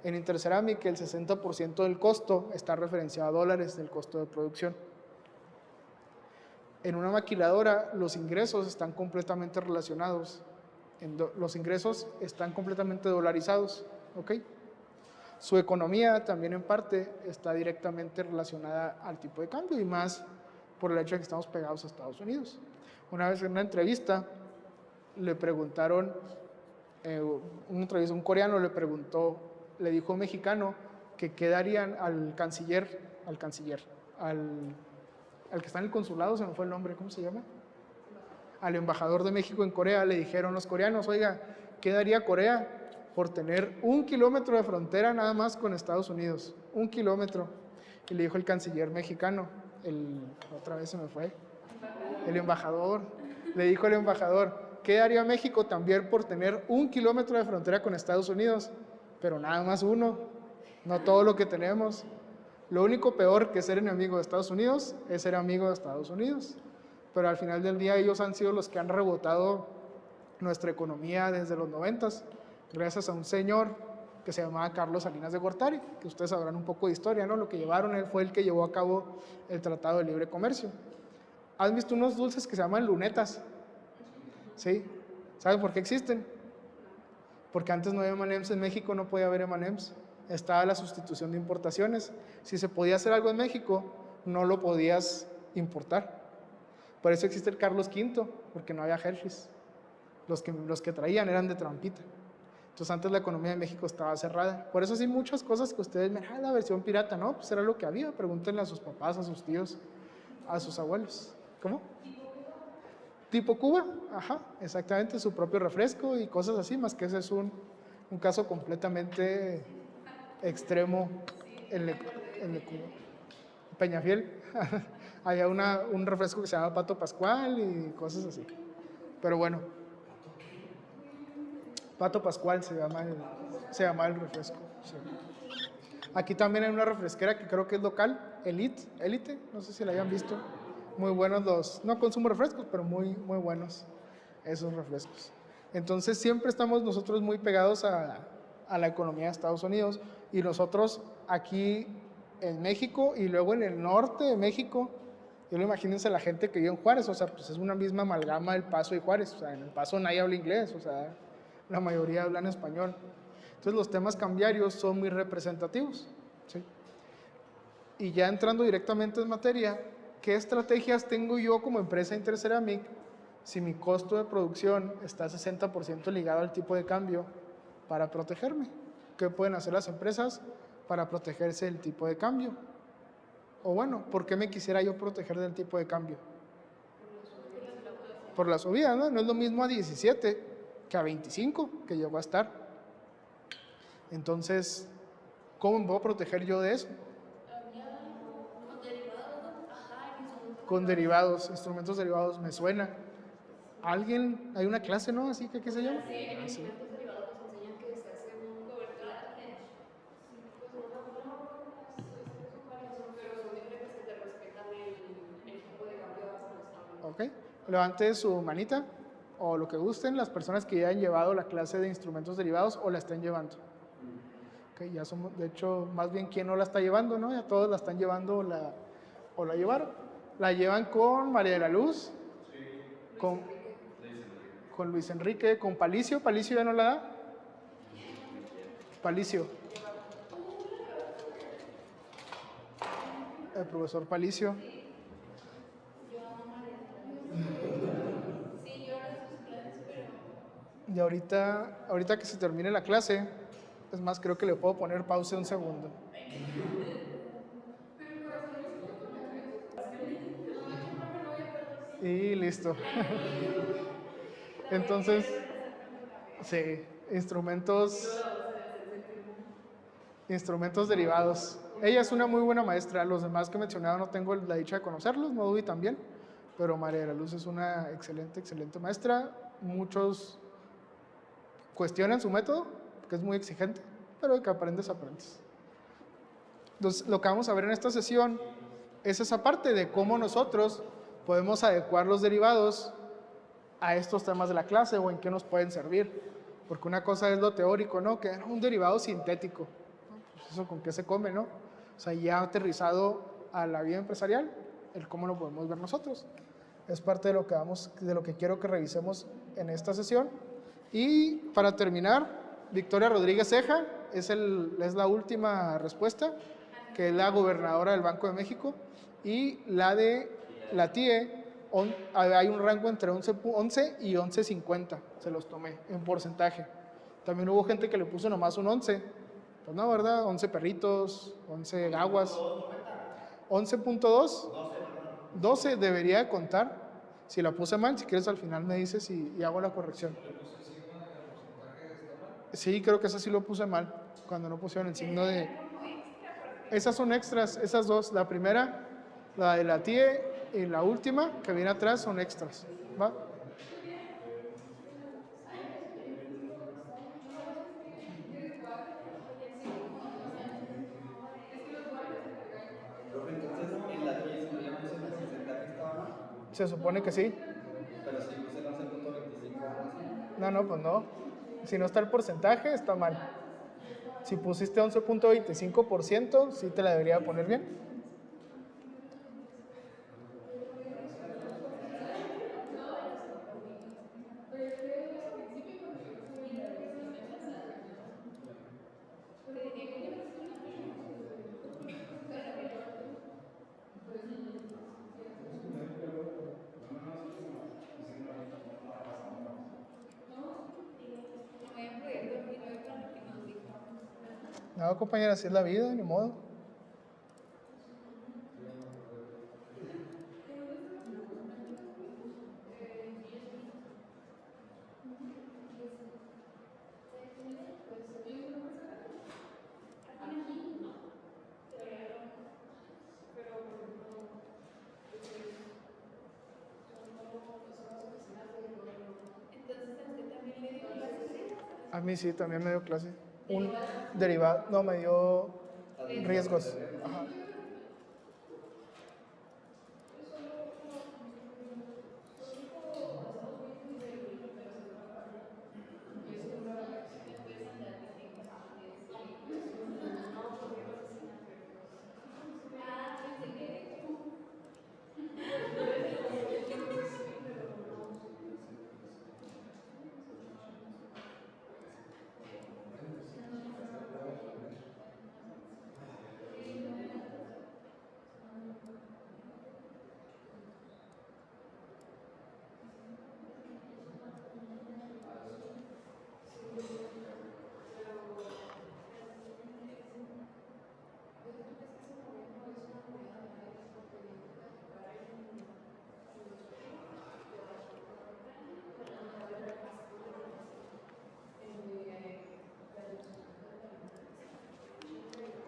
En Interceramic, el 60% del costo está referenciado a dólares del costo de producción. En una maquiladora, los ingresos están completamente relacionados. Los ingresos están completamente dolarizados, ¿ok? Su economía también en parte está directamente relacionada al tipo de cambio y más por el hecho de que estamos pegados a Estados Unidos. Una vez en una entrevista le preguntaron, un coreano le dijo a un mexicano que qué darían al que está en el consulado, se me fue el nombre, ¿cómo se llama? Al embajador de México en Corea. Le dijeron los coreanos, oiga, ¿qué daría Corea por tener 1 kilómetro de frontera nada más con Estados Unidos? 1 kilómetro. Y le dijo el canciller mexicano, otra vez se me fue, el embajador, le dijo el embajador, ¿qué daría México también por tener 1 kilómetro de frontera con Estados Unidos? Pero nada más uno, no todo lo que tenemos. Lo único peor que ser enemigo de Estados Unidos es ser amigo de Estados Unidos. Pero al final del día ellos han sido los que han rebotado nuestra economía desde los 90s, gracias a un señor que se llamaba Carlos Salinas de Gortari, que ustedes sabrán un poco de historia, ¿no? Lo que llevaron, él fue el que llevó a cabo el Tratado de Libre Comercio. ¿Has visto unos dulces que se llaman lunetas? ¿Sí? ¿Saben por qué existen? Porque antes no había M&M's en México, no podía haber M&M's. Estaba la sustitución de importaciones. Si se podía hacer algo en México, no lo podías importar. Por eso existe el Carlos V, porque no había Hershey's. Los que traían eran de trampita. Entonces antes la economía de México estaba cerrada. Por eso sí muchas cosas que ustedes me la versión pirata, ¿no? Pues era lo que había. Pregúntenle a sus papás, a sus tíos, a sus abuelos. ¿Cómo? Tipo Cuba, ajá, exactamente, su propio refresco y cosas así, más que ese es un caso completamente extremo en Cuba. Peñafiel, había un refresco que se llama Pato Pascual y cosas así. Pero bueno, Pato Pascual se llama el refresco. Sí. Aquí también hay una refresquera que creo que es local, Elite, no sé si la hayan visto. Muy buenos no consumo refrescos, pero muy, muy buenos esos refrescos. Entonces siempre estamos nosotros muy pegados a la economía de Estados Unidos y nosotros aquí en México y luego en el norte de México, imagínense la gente que vive en Juárez, o sea, pues es una misma amalgama El Paso y Juárez, o sea, en El Paso nadie habla inglés, o sea, la mayoría hablan español. Entonces los temas cambiarios son muy representativos, ¿sí? Y ya entrando directamente en materia, ¿qué estrategias tengo yo como empresa Interceramic si mi costo de producción está 60% ligado al tipo de cambio para protegerme? ¿Qué pueden hacer las empresas para protegerse del tipo de cambio? O bueno, ¿por qué me quisiera yo proteger del tipo de cambio? Por la subida, ¿no? No es lo mismo a 17 que a 25 que llegó a estar. Entonces, ¿cómo me puedo proteger yo de eso? Con derivados, instrumentos derivados, me suena. ¿Alguien? Hay una clase, ¿no? Así que, ¿qué se llama? Sí, en instrumentos derivados nos enseñan que se hace un cobertura, pero son diferentes que te respetan el tipo de cambio hasta los cambios. Ok. Levante su manita o lo que gusten las personas que ya han llevado la clase de instrumentos derivados o la estén llevando. Ok, ya somos, de hecho, más bien quién no la está llevando, ¿no? Ya todos la están llevando o la llevaron. La llevan con María de la Luz, con Luis Enrique, con Palicio. ¿Palicio ya no la da? Palicio. El profesor Palicio. Y ahorita que se termine la clase, es más, creo que le puedo poner pausa un segundo. Y listo. Entonces, sí, instrumentos Instrumentos derivados. Ella es una muy buena maestra. Los demás que he mencionado no tengo la dicha de conocerlos, Modubi también. Pero María de la Luz es una excelente, excelente maestra. Muchos cuestionan su método, que es muy exigente, pero de que aprendes, aprendes. Entonces, lo que vamos a ver en esta sesión es esa parte de cómo nosotros podemos adecuar los derivados a estos temas de la clase o en qué nos pueden servir. Porque una cosa es lo teórico, ¿no? Que es un derivado sintético. Pues eso con qué se come, ¿no? O sea, ya aterrizado a la vida empresarial, el cómo lo podemos ver nosotros. Es parte de lo que quiero que revisemos en esta sesión. Y para terminar, Victoria Rodríguez Ceja es la última respuesta, que es la gobernadora del Banco de México, y la de la TIE, hay un rango entre 11 y 11.50, se los tomé en porcentaje. También hubo gente que le puso nomás un 11, pues no, ¿verdad? 11 perritos, 11 aguas. 11.2, 12 debería contar. Si la puse mal, si quieres al final me dices y hago la corrección. Sí, creo que esa sí lo puse mal, cuando no pusieron el signo de... Esas son extras, esas dos. La primera, la de la TIE, y la última, que viene atrás, son extras. ¿Va? Profe, entonces en la 10 si yo le puse el porcentaje estaba mal, Se supone que sí. pero si puse el 11.25 aún así. No, pues no. Si no está el porcentaje, está mal. Si pusiste 11.25%, sí te la debería poner bien. No, compañera, así es la vida, ni modo. A mí sí, también me dio clase. Un derivado, no, me dio riesgos. Ajá.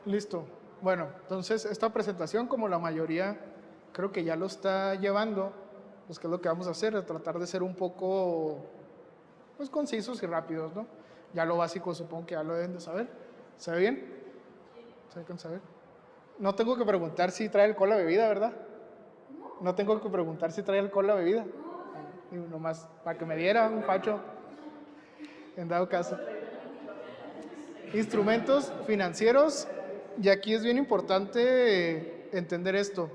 Listo. Bueno, entonces esta presentación, como la mayoría creo que ya lo está llevando, pues qué es lo que vamos a hacer, tratar de ser un poco pues concisos y rápidos, ¿no? Ya lo básico supongo que ya lo deben de saber. ¿Se ve bien? ¿Se alcanza a ver? No tengo que preguntar si trae alcohol la bebida, ¿verdad? No tengo que preguntar si trae alcohol la bebida. Y nomás para que me diera un facho, en dado caso. Instrumentos financieros, y aquí es bien importante entender esto.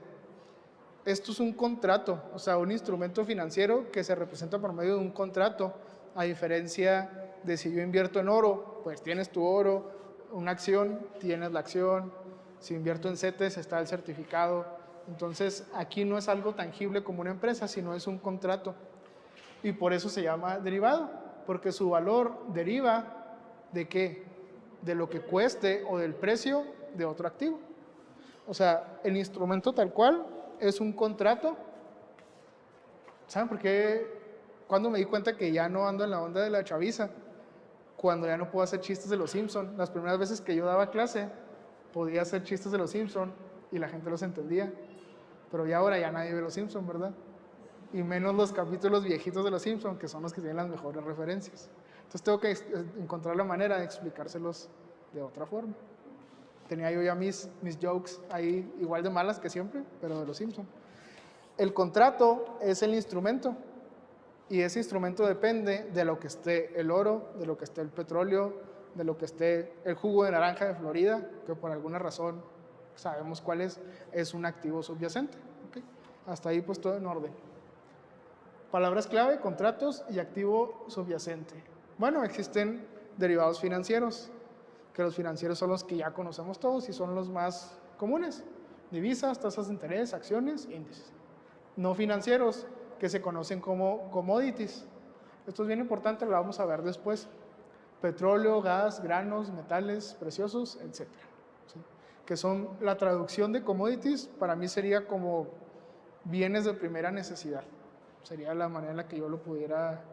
Esto es un contrato, o sea, un instrumento financiero que se representa por medio de un contrato, a diferencia de si yo invierto en oro, pues tienes tu oro, una acción, tienes la acción, si invierto en CETES está el certificado. Entonces, aquí no es algo tangible como una empresa, sino es un contrato. Y por eso se llama derivado, porque su valor deriva ¿de qué? De lo que cueste o del precio de otro activo. O sea, el instrumento tal cual es un contrato. ¿Saben por qué? Cuando me di cuenta que ya no ando en la onda de la chaviza, cuando ya no puedo hacer chistes de los Simpson. Las primeras veces que yo daba clase, podía hacer chistes de los Simpson y la gente los entendía. Pero ya ahora ya nadie ve los Simpson, ¿verdad? Y menos los capítulos viejitos de los Simpson, que son los que tienen las mejores referencias. Entonces tengo que encontrar la manera de explicárselos de otra forma. Tenía yo ya mis jokes ahí igual de malas que siempre, pero de los Simpson. El contrato es el instrumento, y ese instrumento depende de lo que esté el oro, de lo que esté el petróleo, de lo que esté el jugo de naranja de Florida, que por alguna razón sabemos cuál es un activo subyacente. ¿Okay? Hasta ahí pues todo en orden. Palabras clave, contratos y activo subyacente. Bueno, existen derivados financieros, que los financieros son los que ya conocemos todos y son los más comunes. Divisas, tasas de interés, acciones, índices. No financieros, que se conocen como commodities. Esto es bien importante, lo vamos a ver después. Petróleo, gas, granos, metales preciosos, etc. ¿Sí? Que son la traducción de commodities, para mí sería como bienes de primera necesidad. Sería la manera en la que yo lo pudiera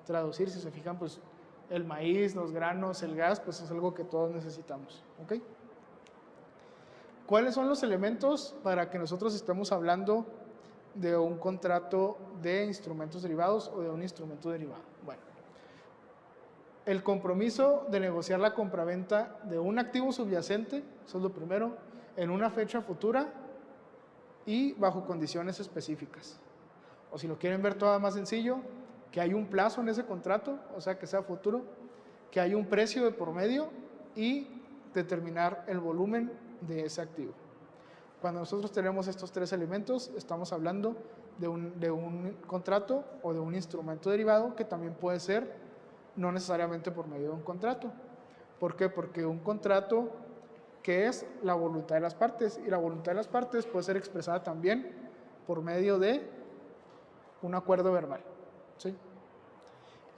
traducir. Si se fijan, pues el maíz, los granos, el gas, pues es algo que todos necesitamos. ¿Okay? ¿Cuáles son los elementos para que nosotros estemos hablando de un contrato de instrumentos derivados o de un instrumento derivado? Bueno, el compromiso de negociar la compraventa de un activo subyacente, eso es lo primero, en una fecha futura y bajo condiciones específicas. O si lo quieren ver todavía más sencillo, que hay un plazo en ese contrato, o sea que sea futuro, que hay un precio de por medio y determinar el volumen de ese activo. Cuando nosotros tenemos estos tres elementos, estamos hablando de un contrato o de un instrumento derivado, que también puede ser no necesariamente por medio de un contrato. ¿Por qué? Porque un contrato, que es la voluntad de las partes, y la voluntad de las partes puede ser expresada también por medio de un acuerdo verbal. ¿Sí?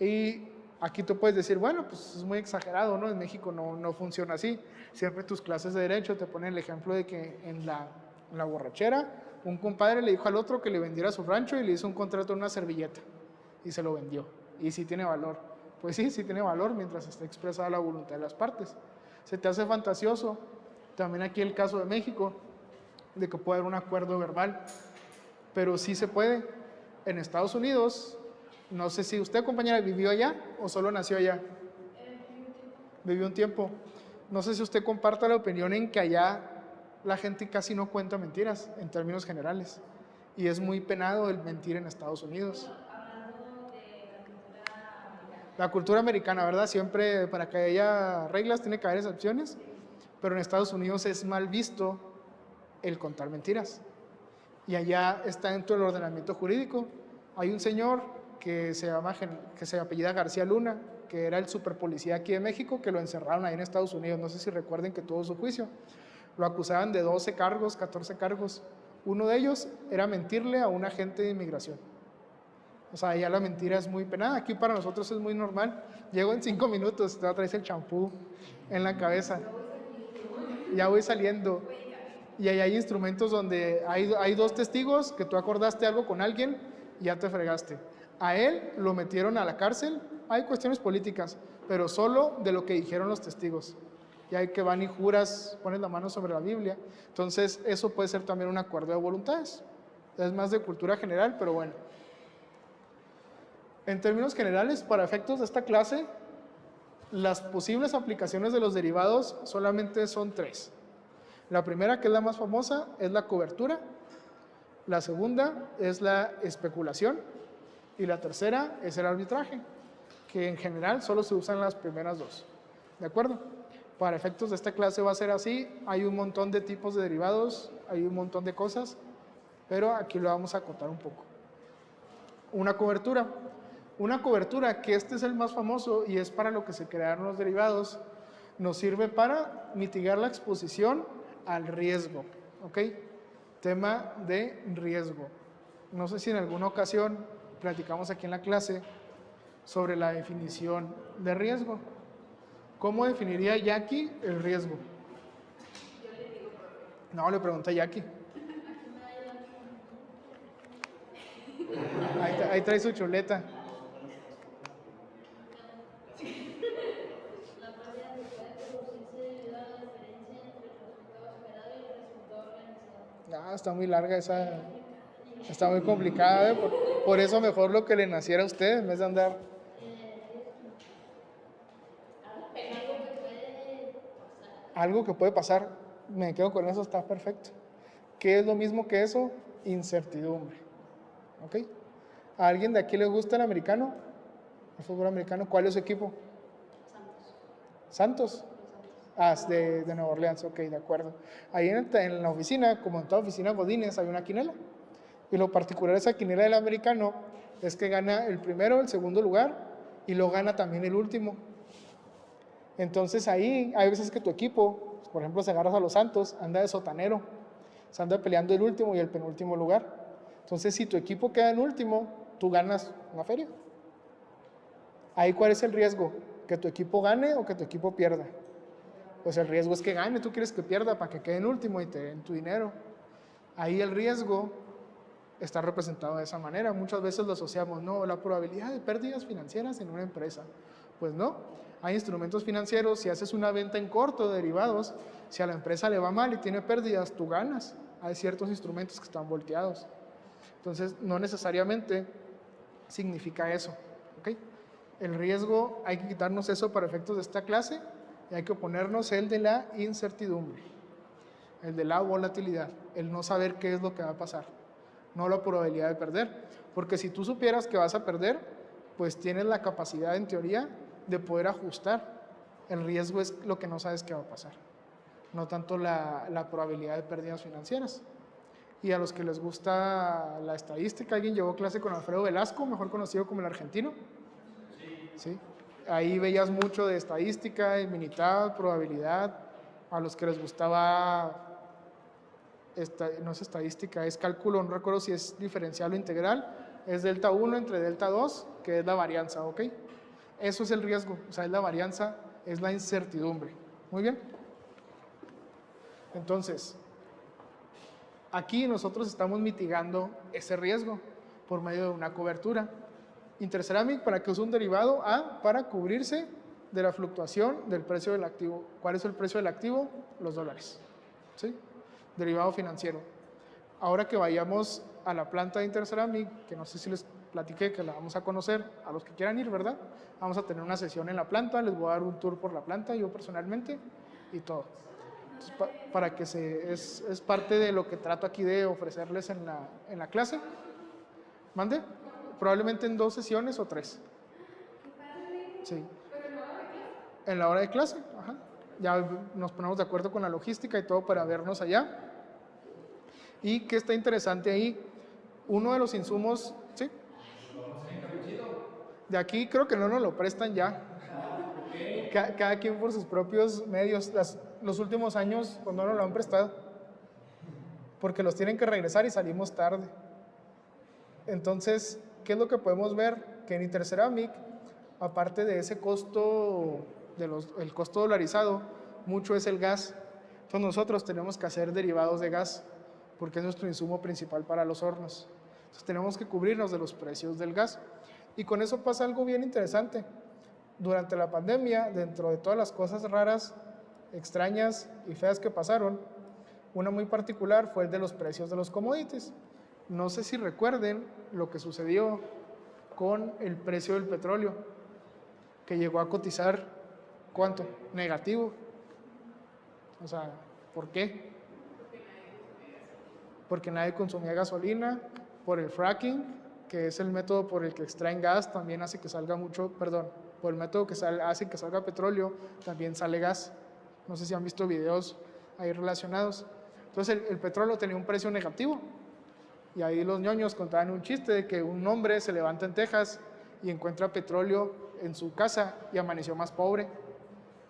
Y aquí tú puedes decir, bueno, pues es muy exagerado, ¿no? En México no funciona así. Siempre tus clases de derecho te ponen el ejemplo de que en la borrachera, un compadre le dijo al otro que le vendiera su rancho y le hizo un contrato en una servilleta y se lo vendió. Y sí tiene valor. Pues sí tiene valor mientras esté expresada la voluntad de las partes. Se te hace fantasioso. También aquí el caso de México, de que puede haber un acuerdo verbal, pero sí se puede. En Estados Unidos, no sé si usted, compañera, vivió allá o solo nació allá. Vivió un tiempo. No sé si usted comparta la opinión en que allá la gente casi no cuenta mentiras en términos generales. Y es muy penado el mentir en Estados Unidos. Hablando de La cultura americana, ¿verdad? Siempre para que haya reglas tiene que haber excepciones. Pero en Estados Unidos es mal visto el contar mentiras. Y allá está dentro del ordenamiento jurídico. Hay un señor que se apellida García Luna, que era el superpolicía aquí de México, que lo encerraron ahí en Estados Unidos. No sé si recuerden que tuvo su juicio. Lo acusaban de 12 cargos, 14 cargos. Uno de ellos era mentirle a un agente de inmigración. O sea, ya la mentira es muy penada. Aquí para nosotros es muy normal. Llego en 5 minutos, te traes el champú en la cabeza. Ya voy saliendo. Y ahí hay instrumentos donde hay dos testigos que tú acordaste algo con alguien y ya te fregaste. A él lo metieron a la cárcel. Hay cuestiones políticas, pero solo de lo que dijeron los testigos. Y hay que van y juras, pones la mano sobre la Biblia. Entonces, eso puede ser también un acuerdo de voluntades. Es más de cultura general, pero bueno. En términos generales, para efectos de esta clase, las posibles aplicaciones de los derivados solamente son tres. La primera, que es la más famosa, es la cobertura. La segunda es la especulación. Y la tercera es el arbitraje, que en general solo se usan las primeras dos. ¿De acuerdo? Para efectos de esta clase va a ser así. Hay un montón de tipos de derivados, hay un montón de cosas, pero aquí lo vamos a acotar un poco. Una cobertura. Una cobertura, que este es el más famoso y es para lo que se crearon los derivados, nos sirve para mitigar la exposición al riesgo. ¿Ok? Tema de riesgo. No sé si en alguna ocasión platicamos aquí en la clase sobre la definición de riesgo. ¿Cómo definiría Jackie el riesgo? No, le pregunté a Jackie. Ahí trae su chuleta. No, está muy larga esa, está muy complicada, ¿eh? Por eso mejor lo que le naciera a usted en vez de andar. Algo que puede pasar, me quedo con eso, está perfecto. ¿Qué es lo mismo que eso? Incertidumbre. ¿Ok? ¿A alguien de aquí le gusta el americano? El fútbol americano. ¿Cuál es su equipo? ¿Santos? Ah, es de Nueva Orleans, ok, de acuerdo. Ahí en la oficina, como en toda oficina Godínez, hay una quinela. Y lo particular de esa quinela del americano es que gana el primero, el segundo lugar y lo gana también el último. Entonces ahí hay veces que tu equipo, por ejemplo, si agarras a los Santos, anda de sotanero, se anda peleando el último y el penúltimo lugar. Entonces si tu equipo queda en último, tú ganas una feria. Ahí, ¿cuál es el riesgo? ¿Que tu equipo gane o que tu equipo pierda? Pues el riesgo es que gane, tú quieres que pierda para que quede en último y te den tu dinero. Ahí el riesgo está representado de esa manera. Muchas veces lo asociamos, no, la probabilidad de pérdidas financieras en una empresa. Pues no, hay instrumentos financieros, si haces una venta en corto de derivados, si a la empresa le va mal y tiene pérdidas, tú ganas. Hay ciertos instrumentos que están volteados. Entonces, no necesariamente significa eso. ¿Ok? El riesgo, hay que quitarnos eso para efectos de esta clase y hay que ponernos el de la incertidumbre, el de la volatilidad, el no saber qué es lo que va a pasar, no la probabilidad de perder. Porque si tú supieras que vas a perder, pues tienes la capacidad en teoría de poder ajustar. El riesgo es lo que no sabes qué va a pasar, no tanto la probabilidad de pérdidas financieras. Y a los que les gusta la estadística, ¿alguien llevó clase con Alfredo Velasco, mejor conocido como el argentino? ¿Sí? Ahí veías mucho de estadística, inmunidad, probabilidad. A los que les gustaba, no es estadística, es cálculo, no recuerdo si es diferencial o integral, es delta 1 entre delta 2, que es la varianza, ¿ok? Eso es el riesgo, o sea, es la varianza, es la incertidumbre. Muy bien. Entonces, aquí nosotros estamos mitigando ese riesgo por medio de una cobertura. Interceramic, ¿para qué usa un derivado? Para cubrirse de la fluctuación del precio del activo. ¿Cuál es el precio del activo? Los dólares. ¿Sí? Derivado financiero. Ahora que vayamos a la planta de Interceramic, que no sé si les platiqué que la vamos a conocer, a los que quieran ir, ¿verdad? Vamos a tener una sesión en la planta, les voy a dar un tour por la planta, yo personalmente, y todo. Entonces, para que es parte de lo que trato aquí de ofrecerles en la clase. ¿Mande? Probablemente en 2 sesiones o 3. Sí. En la hora de clase, ajá. Ya nos ponemos de acuerdo con la logística y todo para vernos allá. Y que está interesante ahí, uno de los insumos, ¿sí? De aquí creo que no nos lo prestan ya. Cada quien por sus propios medios. Los últimos años pues no nos lo han prestado. Porque los tienen que regresar y salimos tarde. Entonces, ¿qué es lo que podemos ver? Que en Interceramic, aparte de ese costo, el costo dolarizado, mucho es el gas. Entonces nosotros tenemos que hacer derivados de gas, porque es nuestro insumo principal para los hornos. Entonces tenemos que cubrirnos de los precios del gas. Y con eso pasa algo bien interesante. Durante la pandemia, dentro de todas las cosas raras, extrañas y feas que pasaron, una muy particular fue el de los precios de los commodities. No sé si recuerden lo que sucedió con el precio del petróleo, que llegó a cotizar, ¿cuánto? Negativo. O sea, ¿por qué? Porque nadie consumía gasolina, por el fracking, que es el método por el que extraen gas, también hace que salga mucho, perdón, por el método que hace que salga petróleo, también sale gas. No sé si han visto videos ahí relacionados. Entonces el petróleo tenía un precio negativo. Y ahí los ñoños contaban un chiste de que un hombre se levanta en Texas y encuentra petróleo en su casa y amaneció más pobre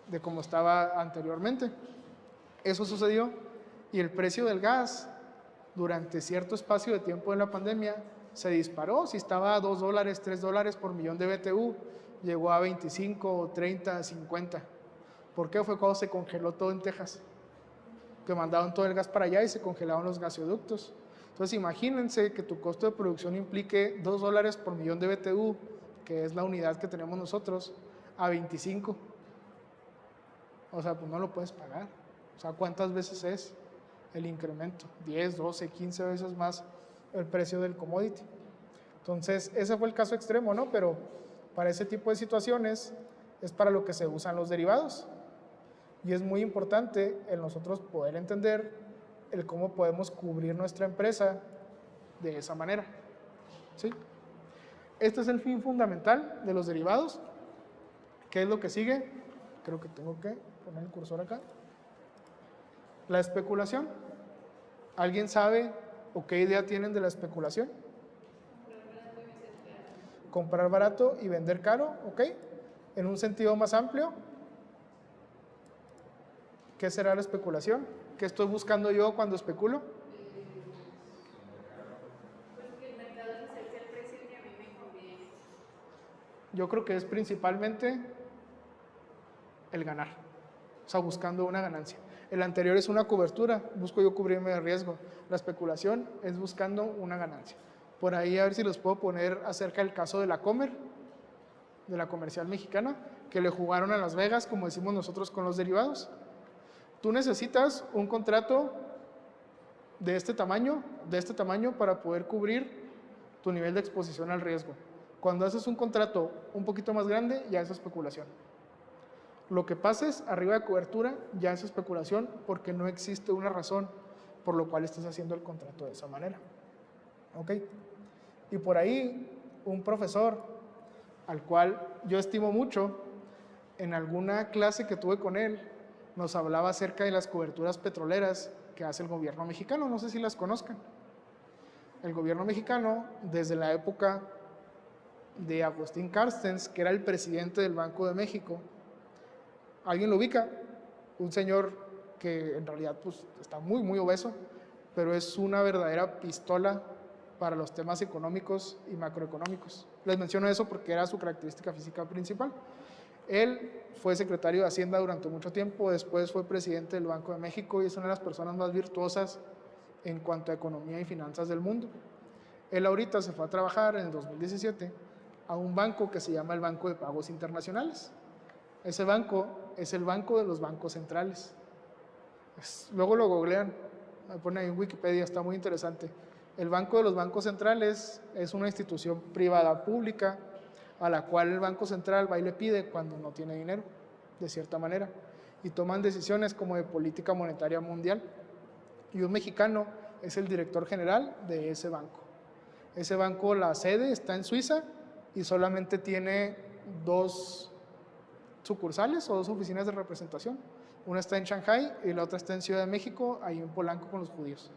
de como estaba anteriormente. Eso sucedió y el precio del gas durante cierto espacio de tiempo en la pandemia se disparó. Si estaba a $2, $3 por millón de BTU, llegó a 25, 30, 50. ¿Por qué? Fue cuando se congeló todo en Texas, que mandaban todo el gas para allá y se congelaban los gasoductos. Entonces imagínense que tu costo de producción implique $2 por millón de BTU, que es la unidad que tenemos nosotros, a 25. O sea, pues no lo puedes pagar. O sea, ¿cuántas veces es? el incremento, 10, 12, 15 veces más el precio del commodity. Entonces, ese fue el caso extremo, ¿no? Pero para ese tipo de situaciones es para lo que se usan los derivados. Y es muy importante el nosotros poder entender el cómo podemos cubrir nuestra empresa de esa manera. ¿Sí? Este es el fin fundamental de los derivados. ¿Qué es lo que sigue? Creo que tengo que poner el cursor acá. La especulación. ¿Alguien sabe o qué idea tienen de la especulación? Comprar barato y vender caro, ¿ok? En un sentido más amplio, ¿qué será la especulación? ¿Qué estoy buscando yo cuando especulo? Pues que el mercado se acerque al precio que a mí me conviene. Yo creo que es principalmente el ganar, o sea, buscando una ganancia. El anterior es una cobertura, busco yo cubrirme de riesgo. La especulación es buscando una ganancia. Por ahí a ver si los puedo poner acerca del caso de la Comer, de la Comercial Mexicana, que le jugaron a Las Vegas, como decimos nosotros con los derivados. Tú necesitas un contrato de este tamaño para poder cubrir tu nivel de exposición al riesgo. Cuando haces un contrato un poquito más grande, ya es especulación. Lo que pases arriba de cobertura ya es especulación porque no existe una razón por lo cual estás haciendo el contrato de esa manera. ¿Ok? Y por ahí, un profesor al cual yo estimo mucho, en alguna clase que tuve con él, nos hablaba acerca de las coberturas petroleras que hace el gobierno mexicano. No sé si las conozcan. El gobierno mexicano, desde la época de Agustín Carstens, que era el presidente del Banco de México, ¿alguien lo ubica? Un señor que en realidad pues, está muy, muy obeso, pero es una verdadera pistola para los temas económicos y macroeconómicos. Les menciono eso porque era su característica física principal. Él fue secretario de Hacienda durante mucho tiempo, después fue presidente del Banco de México y es una de las personas más virtuosas en cuanto a economía y finanzas del mundo. Él ahorita se fue a trabajar en el 2017 a un banco que se llama el Banco de Pagos Internacionales. Ese banco es el banco de los bancos centrales. Luego lo googlean, ponen ahí en Wikipedia, está muy interesante. El Banco de los Bancos Centrales es una institución privada pública a la cual el Banco Central va y le pide cuando no tiene dinero, de cierta manera, y toman decisiones como de política monetaria mundial. Y un mexicano es el director general de ese banco. Ese banco, la sede está en Suiza y solamente tiene 2 sucursales o 2 oficinas de representación. Una está en Shanghái y la otra está en Ciudad de México, ahí en Polanco con los judíos.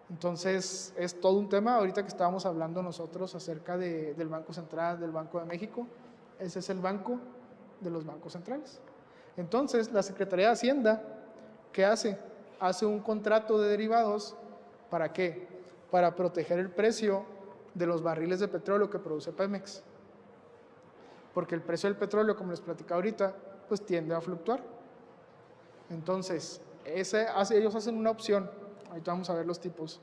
Entonces, es todo un tema. Ahorita que estábamos hablando nosotros acerca del Banco Central, del Banco de México, ese es el banco de los bancos centrales. Entonces, la Secretaría de Hacienda, ¿qué hace? Hace un contrato de derivados, ¿para qué? Para proteger el precio de los barriles de petróleo que produce Pemex. Porque el precio del petróleo, como les platicaba ahorita, pues tiende a fluctuar. Entonces, ellos hacen una opción. Ahorita vamos a ver los tipos.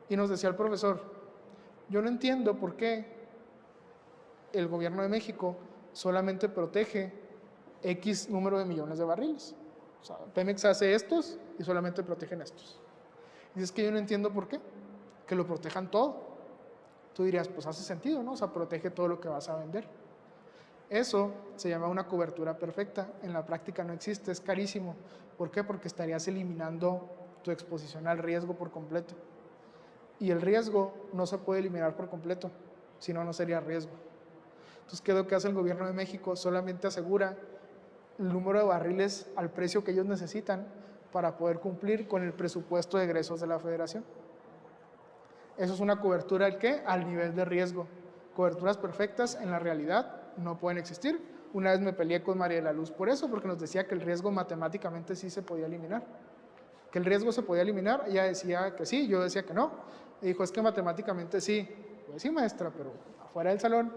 Y nos decía el profesor, yo no entiendo por qué el gobierno de México solamente protege X número de millones de barriles. O sea, Pemex hace estos y solamente protegen estos. Y es que yo no entiendo por qué, que lo protejan todo. Tú dirías, pues hace sentido, ¿no? O sea, protege todo lo que vas a vender. Eso se llama una cobertura perfecta. En la práctica no existe, es carísimo. ¿Por qué? Porque estarías eliminando tu exposición al riesgo por completo. Y el riesgo no se puede eliminar por completo, si no, no sería riesgo. Entonces, ¿qué es lo que hace el gobierno de México? Solamente asegura el número de barriles al precio que ellos necesitan para poder cumplir con el presupuesto de egresos de la federación. Eso es una cobertura ¿al qué? Al nivel de riesgo. Coberturas perfectas en la realidad no pueden existir. Una vez me peleé con María de la Luz por eso, porque nos decía que el riesgo matemáticamente sí se podía eliminar. Que el riesgo se podía eliminar, ella decía que sí, yo decía que no. Y dijo, es que matemáticamente sí. Pues sí, maestra, pero afuera del salón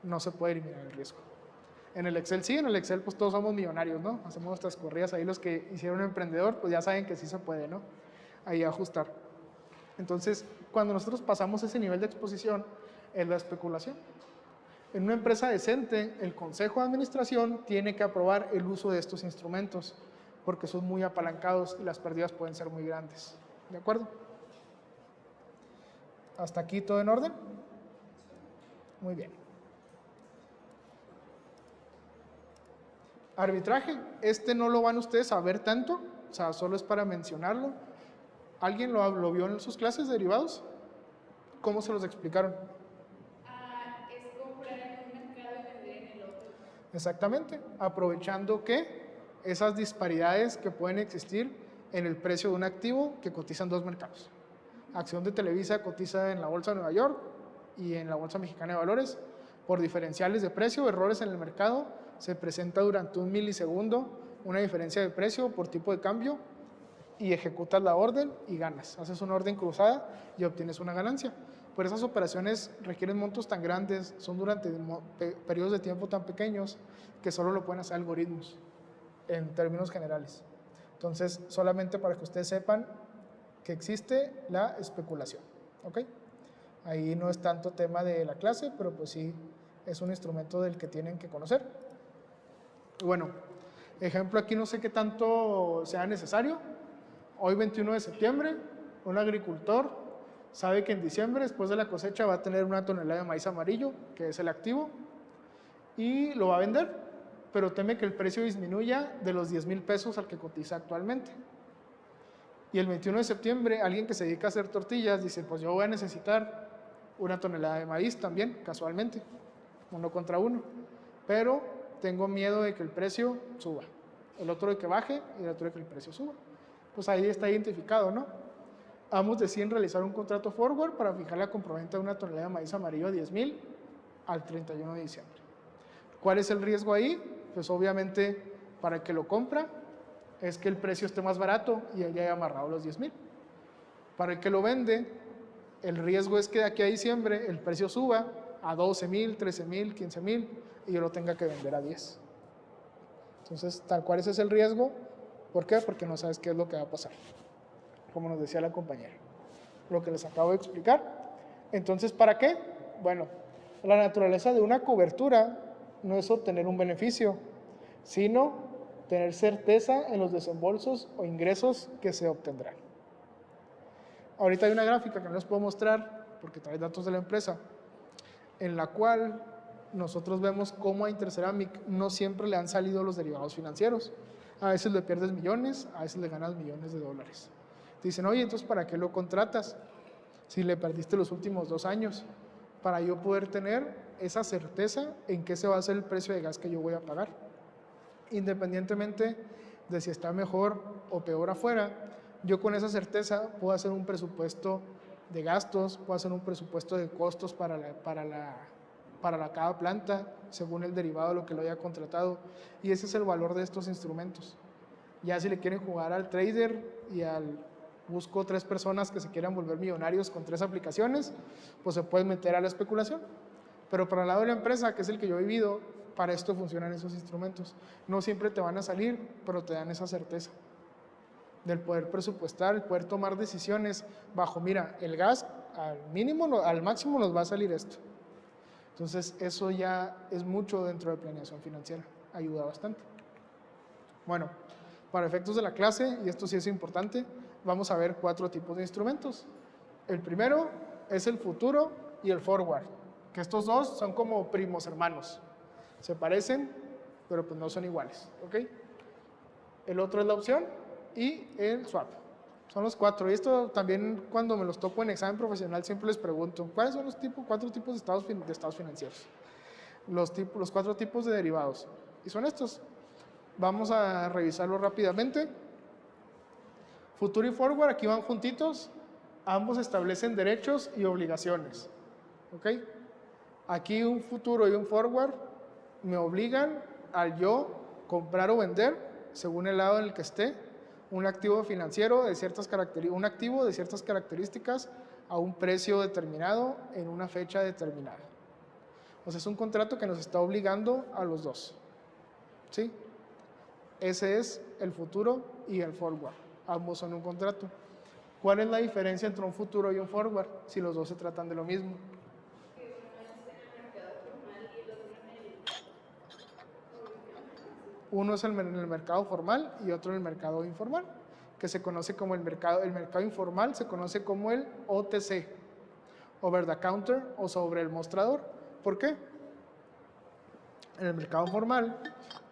no se puede eliminar el riesgo. En el Excel sí, en el Excel pues todos somos millonarios, ¿no? Hacemos nuestras corridas ahí, los que hicieron un emprendedor, pues ya saben que sí se puede, ¿no? Ahí ajustar. Entonces, cuando nosotros pasamos ese nivel de exposición, es la especulación. En una empresa decente, el consejo de administración tiene que aprobar el uso de estos instrumentos, porque son muy apalancados y las pérdidas pueden ser muy grandes. ¿De acuerdo? ¿Hasta aquí todo en orden? Muy bien. Arbitraje, no lo van ustedes a ver tanto, o sea, solo es para mencionarlo. ¿Alguien lo vio en sus clases de derivados? ¿Cómo se los explicaron? Es comprar en un mercado y vender en el otro. Exactamente, aprovechando que esas disparidades que pueden existir en el precio de un activo que cotiza en dos mercados. Acción de Televisa cotiza en la Bolsa de Nueva York y en la Bolsa Mexicana de Valores. Por diferenciales de precio, errores en el mercado, se presenta durante un milisegundo una diferencia de precio por tipo de cambio y ejecutas la orden y ganas. Haces una orden cruzada y obtienes una ganancia. Pero esas operaciones requieren montos tan grandes, son durante periodos de tiempo tan pequeños que solo lo pueden hacer algoritmos en términos generales. Entonces, solamente para que ustedes sepan que existe la especulación. ¿Ok? Ahí no es tanto tema de la clase, pero pues sí es un instrumento del que tienen que conocer. Bueno, ejemplo aquí no sé qué tanto sea necesario. Hoy 21 de septiembre, un agricultor sabe que en diciembre, después de la cosecha, va a tener una tonelada de maíz amarillo, que es el activo, y lo va a vender, pero teme que el precio disminuya de los 10,000 pesos al que cotiza actualmente. Y el 21 de septiembre, alguien que se dedica a hacer tortillas dice, pues yo voy a necesitar una tonelada de maíz también, casualmente, 1 contra 1, pero tengo miedo de que el precio suba, el otro de que baje y el otro de que el precio suba. Pues ahí está identificado, ¿no? Ambos deciden realizar un contrato forward para fijar la compraventa de una tonelada de maíz amarillo a 10,000 al 31 de diciembre. ¿Cuál es el riesgo ahí? Pues obviamente para el que lo compra es que el precio esté más barato y él ya haya amarrado los 10,000. Para el que lo vende, el riesgo es que de aquí a diciembre el precio suba a 12,000, 13,000, 15,000 y yo lo tenga que vender a 10. Entonces, tal cual ese es el riesgo. ¿Por qué? Porque no sabes qué es lo que va a pasar, como nos decía la compañera, lo que les acabo de explicar. Entonces, ¿para qué? Bueno, la naturaleza de una cobertura no es obtener un beneficio, sino tener certeza en los desembolsos o ingresos que se obtendrán. Ahorita hay una gráfica que no les puedo mostrar porque trae datos de la empresa, en la cual nosotros vemos cómo a Interceramic no siempre le han salido los derivados financieros. A veces le pierdes millones, a veces le ganas millones de dólares. Te dicen, oye, entonces ¿para qué lo contratas? Si le perdiste los últimos 2 años, para yo poder tener esa certeza en qué se va a hacer el precio de gas que yo voy a pagar. Independientemente de si está mejor o peor afuera, yo con esa certeza puedo hacer un presupuesto de gastos, puedo hacer un presupuesto de costos para cada planta, según el derivado de lo que lo haya contratado. Y ese es el valor de estos instrumentos. Ya si le quieren jugar al trader y busco 3 personas que se quieran volver millonarios con 3 aplicaciones, pues se pueden meter a la especulación. Pero para el lado de la empresa, que es el que yo he vivido, para esto funcionan esos instrumentos. No siempre te van a salir, pero te dan esa certeza del poder presupuestar, el poder tomar decisiones bajo, mira, el gas al máximo nos va a salir esto. Entonces, eso ya es mucho dentro de planeación financiera, ayuda bastante. Bueno, para efectos de la clase, y esto sí es importante, vamos a ver 4 tipos de instrumentos. El primero es el futuro y el forward, que estos dos son como primos hermanos. Se parecen, pero pues no son iguales, ¿ok? El otro es la opción y el swap. Son los 4. Y esto también cuando me los topo en examen profesional siempre les pregunto, ¿cuáles son los 4 tipos de estados financieros? Los 4 tipos de derivados. Y son estos. Vamos a revisarlo rápidamente. Futuro y forward, aquí van juntitos. Ambos establecen derechos y obligaciones. ¿Ok? Aquí un futuro y un forward me obligan al yo comprar o vender, según el lado en el que esté, un activo financiero de ciertas características a un precio determinado en una fecha determinada. O sea, es un contrato que nos está obligando a los dos. ¿Sí? Ese es el futuro y el forward. Ambos son un contrato. ¿Cuál es la diferencia entre un futuro y un forward si los dos se tratan de lo mismo? Que uno es en el mercado formal y el otro en el Uno es en el mercado formal y otro en el mercado informal, que se conoce como el mercado informal se conoce como el OTC, over the counter o sobre el mostrador. ¿Por qué? En el mercado formal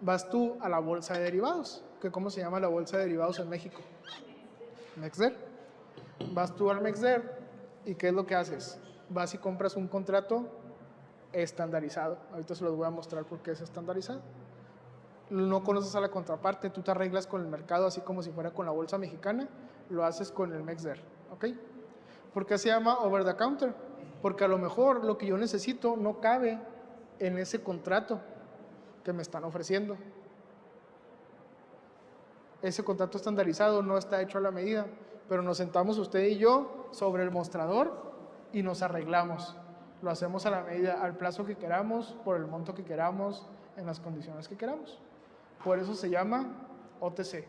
vas tú a la bolsa de derivados, que ¿cómo se llama la bolsa de derivados en México? MEXDER. Vas tú al MEXDER y ¿qué es lo que haces? Vas y compras un contrato estandarizado. Ahorita se los voy a mostrar por qué es estandarizado. No conoces a la contraparte, tú te arreglas con el mercado así como si fuera con la bolsa mexicana, lo haces con el MEXDER, ¿ok? ¿Por qué se llama over the counter? Porque a lo mejor lo que yo necesito no cabe en ese contrato que me están ofreciendo. Ese contrato estandarizado no está hecho a la medida, pero nos sentamos usted y yo sobre el mostrador y nos arreglamos. Lo hacemos a la medida, al plazo que queramos, por el monto que queramos, en las condiciones que queramos. Por eso se llama OTC,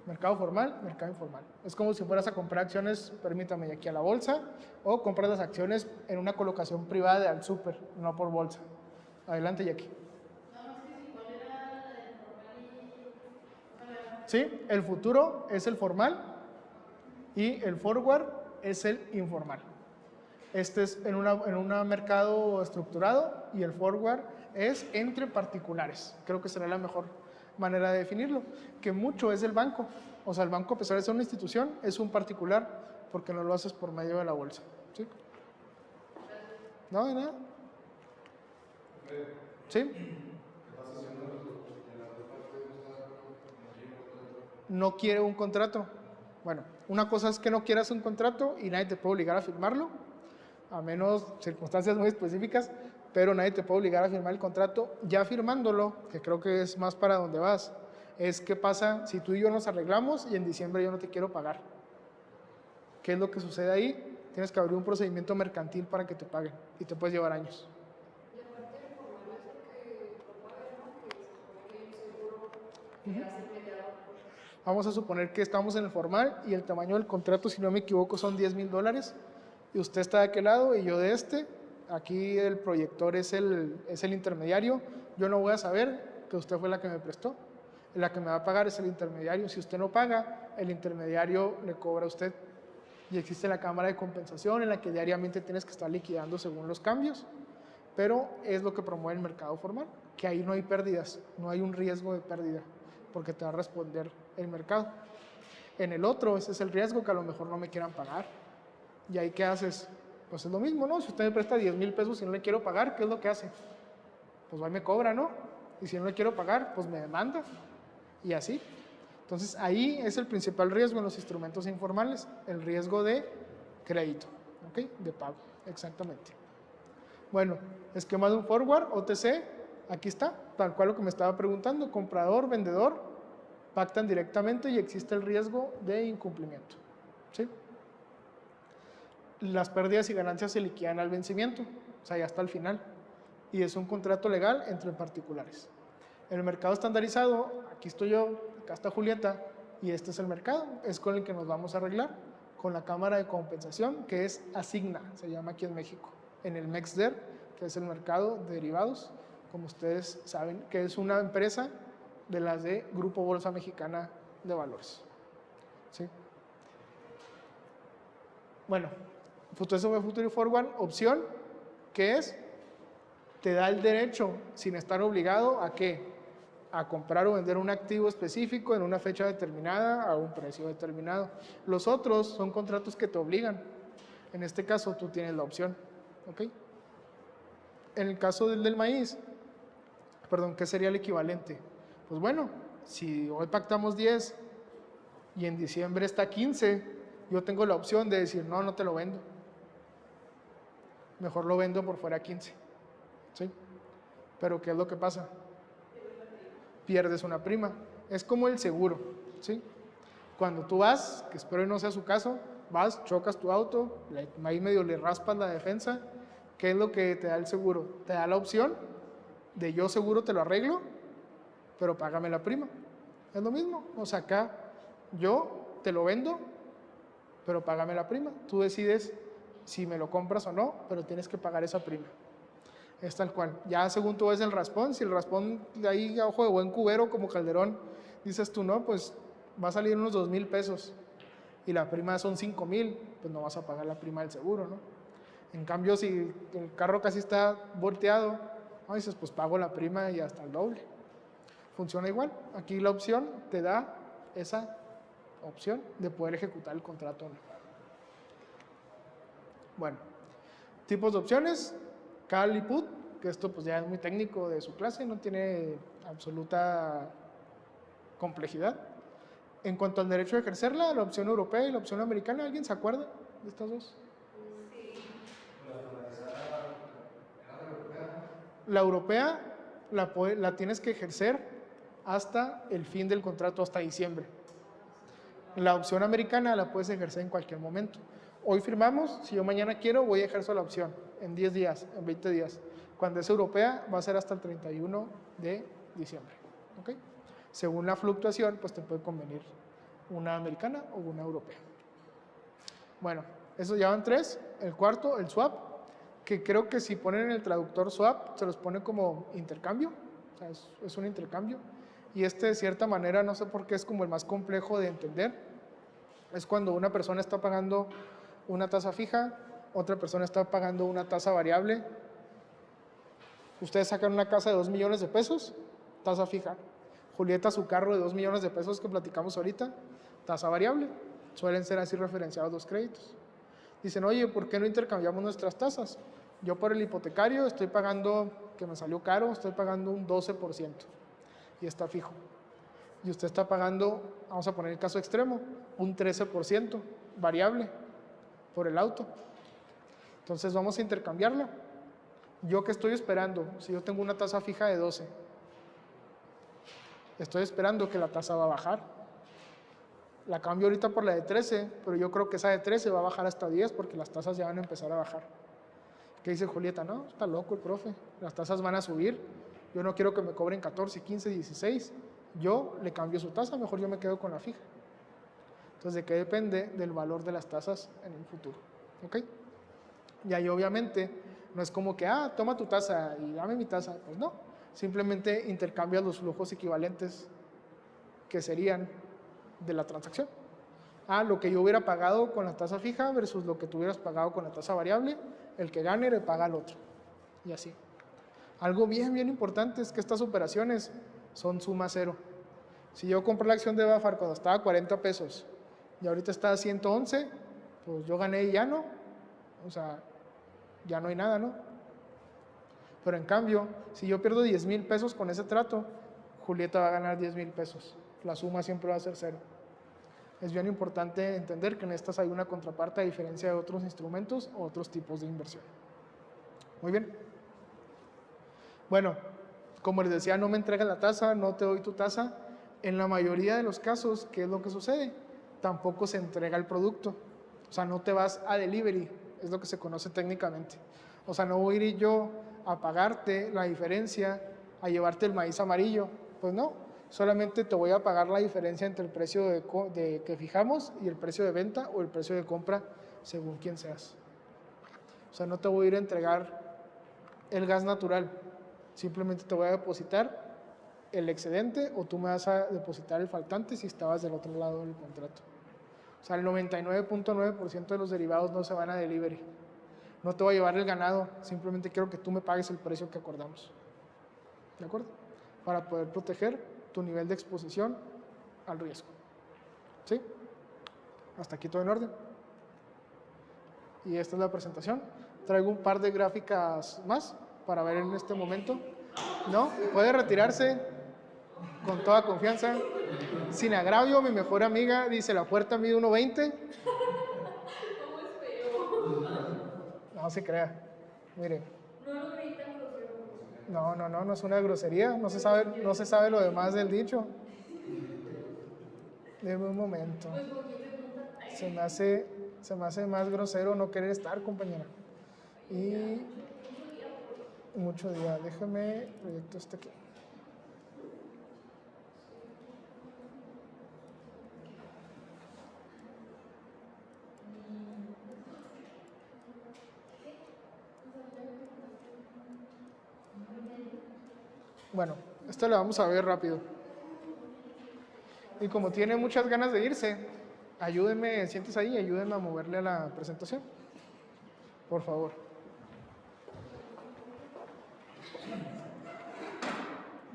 mercado formal, mercado informal. Es como si fueras a comprar acciones, permítame, aquí a la bolsa, o compras las acciones en una colocación privada de al súper, no por bolsa. Adelante, Jackie. Sí, el futuro es el formal y el forward es el informal. Este es en un mercado estructurado y el forward es entre particulares. Creo que será la mejor manera de definirlo, que mucho es el banco. O sea, el banco, a pesar de ser una institución, es un particular porque no lo haces por medio de la bolsa. ¿Sí? ¿No? ¿De nada? ¿Sí? No quiere un contrato. Bueno, una cosa es que no quieras un contrato y nadie te puede obligar a firmarlo, a menos circunstancias muy específicas, pero nadie te puede obligar a firmar el contrato. Ya firmándolo, que creo que es más para donde vas, es qué pasa si tú y yo nos arreglamos y en diciembre yo no te quiero pagar. ¿Qué es lo que sucede ahí? Tienes que abrir un procedimiento mercantil para que te paguen y te puedes llevar años. Y aparte del formal es lo que promueve, ¿no? Que se supone que hay un seguro que hace el mediador. Vamos a suponer que estamos en el formal y el tamaño del contrato, si no me equivoco, son $10,000 y usted está de aquel lado y yo de este. Aquí el proyector es el intermediario. Yo no voy a saber que usted fue la que me prestó. La que me va a pagar es el intermediario. Si usted no paga, el intermediario le cobra a usted. Y existe la cámara de compensación en la que diariamente tienes que estar liquidando según los cambios. Pero es lo que promueve el mercado formal, que ahí no hay pérdidas, no hay un riesgo de pérdida, porque te va a responder el mercado. En el otro, ese es el riesgo, que a lo mejor no me quieran pagar. ¿Y ahí qué haces? Pues es lo mismo, ¿no? Si usted me presta 10,000 pesos y no le quiero pagar, ¿qué es lo que hace? Pues ahí me cobra, ¿no? Y si no le quiero pagar, pues me demanda. Y así. Entonces ahí es el principal riesgo en los instrumentos informales, el riesgo de crédito, ¿ok? De pago, exactamente. Bueno, esquema de un forward, OTC, aquí está, tal cual lo que me estaba preguntando, comprador, vendedor, pactan directamente y existe el riesgo de incumplimiento, ¿sí? Las pérdidas y ganancias se liquidan al vencimiento, o sea, ya hasta el final, y es un contrato legal entre particulares. En el mercado estandarizado, aquí estoy yo, acá está Julieta, y este es el mercado, es con el que nos vamos a arreglar, con la cámara de compensación, que es Asigna, se llama aquí en México, en el MEXDER, que es el mercado de derivados, como ustedes saben, que es una empresa de las de Grupo Bolsa Mexicana de Valores. ¿Sí? Bueno, Futuro y Forward, opción, ¿qué es? Te da el derecho, sin estar obligado, ¿a qué? A comprar o vender un activo específico en una fecha determinada a un precio determinado. Los otros son contratos que te obligan. En este caso, tú tienes la opción, ¿ok? En el caso del maíz, perdón, ¿qué sería el equivalente? Pues bueno, si hoy pactamos 10 y en diciembre está 15, yo tengo la opción de decir, no, no te lo vendo. Mejor lo vendo por fuera 15. ¿Sí? Pero ¿qué es lo que pasa? Pierdes una prima. Es como el seguro, ¿sí? Cuando tú vas, que espero que no sea su caso, vas, chocas tu auto, ahí medio le raspas la defensa. ¿Qué es lo que te da el seguro? Te da la opción de yo seguro te lo arreglo, pero págame la prima. Es lo mismo. O sea, acá yo te lo vendo, pero págame la prima. Tú decides si me lo compras o no, pero tienes que pagar esa prima. Es tal cual. Ya según tú ves el raspón, si el raspón de ahí a ojo de buen cubero como Calderón, dices tú, no, pues va a salir unos 2,000 pesos y la prima son 5,000, pues no vas a pagar la prima del seguro, ¿no? En cambio, si el carro casi está volteado, no, dices, pues pago la prima y hasta el doble. Funciona igual. Aquí la opción te da esa opción de poder ejecutar el contrato o no. Bueno, tipos de opciones, call y put, que esto pues ya es muy técnico de su clase, no tiene absoluta complejidad. En cuanto al derecho de ejercerla, la opción europea y la opción americana, ¿alguien se acuerda de estas dos? La europea la tienes que ejercer hasta el fin del contrato, hasta diciembre. La opción americana la puedes ejercer en cualquier momento. Hoy firmamos, si yo mañana quiero, voy a ejercer la opción en 10 días, en 20 días. Cuando es europea, va a ser hasta el 31 de diciembre. ¿Okay? Según la fluctuación, pues te puede convenir una americana o una europea. Bueno, eso ya van 3. El cuarto, el swap, que creo que si ponen en el traductor swap, se los pone como intercambio. O sea, es un intercambio. Y de cierta manera, no sé por qué es como el más complejo de entender. Es cuando una persona está pagando una tasa fija, otra persona está pagando una tasa variable. Ustedes sacan una casa de 2 millones de pesos, tasa fija. Julieta su carro de 2 millones de pesos que platicamos ahorita, tasa variable. Suelen ser así referenciados los créditos. Dicen, oye, ¿por qué no intercambiamos nuestras tasas? Yo por el hipotecario estoy pagando, que me salió caro, estoy pagando un 12% y está fijo. Y usted está pagando, vamos a poner el caso extremo, un 13% variable por el auto. Entonces vamos a intercambiarlo. ¿Yo qué estoy esperando? Si yo tengo una tasa fija de 12, estoy esperando que la tasa va a bajar. La cambio ahorita por la de 13, pero yo creo que esa de 13 va a bajar hasta 10 porque las tasas ya van a empezar a bajar. ¿Qué dice Julieta? No, está loco el profe. Las tasas van a subir. Yo no quiero que me cobren 14, 15, 16. Yo le cambio su tasa, mejor yo me quedo con la fija. Entonces, ¿de qué depende? Del valor de las tasas en el futuro. ¿Ok? Y ahí obviamente no es como que, toma tu tasa y dame mi tasa. Pues no, simplemente intercambias los flujos equivalentes que serían de la transacción. Lo que yo hubiera pagado con la tasa fija versus lo que tú hubieras pagado con la tasa variable, el que gane le paga al otro. Y así. Algo bien importante es que estas operaciones son suma cero. Si yo compré la acción de Bafar cuando estaba a 40 pesos y ahorita está a 111, pues yo gané y ya no. O sea, ya no hay nada, ¿no? Pero en cambio, si yo pierdo 10,000 pesos con ese trato, Julieta va a ganar 10,000 pesos. La suma siempre va a ser cero. Es bien importante entender que en estas hay una contraparte a diferencia de otros instrumentos o otros tipos de inversión. Muy bien. Bueno, como les decía, no me entregas la tasa, no te doy tu tasa. En la mayoría de los casos, ¿qué es lo que sucede? Tampoco se entrega el producto. O sea, no te vas a delivery, es lo que se conoce técnicamente. O sea, no voy a ir yo a pagarte la diferencia, a llevarte el maíz amarillo. Pues no, solamente te voy a pagar la diferencia entre el precio que fijamos y el precio de venta o el precio de compra, según quién seas. O sea, no te voy a ir a entregar el gas natural, simplemente te voy a depositar el excedente o tú me vas a depositar el faltante si estabas del otro lado del contrato. O sea, el 99.9% de los derivados no se van a delivery. No te voy a llevar el ganado, simplemente quiero que tú me pagues el precio que acordamos. ¿De acuerdo? Para poder proteger tu nivel de exposición al riesgo. ¿Sí? Hasta aquí todo en orden. Y esta es la presentación. Traigo un par de gráficas más para ver en este momento. ¿No? Puede retirarse con toda confianza. Sin agravio, mi mejor amiga dice, la puerta mide 1.20. ¿Cómo es feo? No se crea. Mire. No lo gritan grosero. No es una grosería. No se sabe lo demás del dicho. Deme un momento. Pues porque pregunta. Se me hace más grosero no querer estar, compañera. Y mucho día. Déjame proyecto este aquí. Bueno, esto lo vamos a ver rápido. Y como tiene muchas ganas de irse, ayúdenme, siéntese ahí, ayúdenme a moverle a la presentación. Por favor.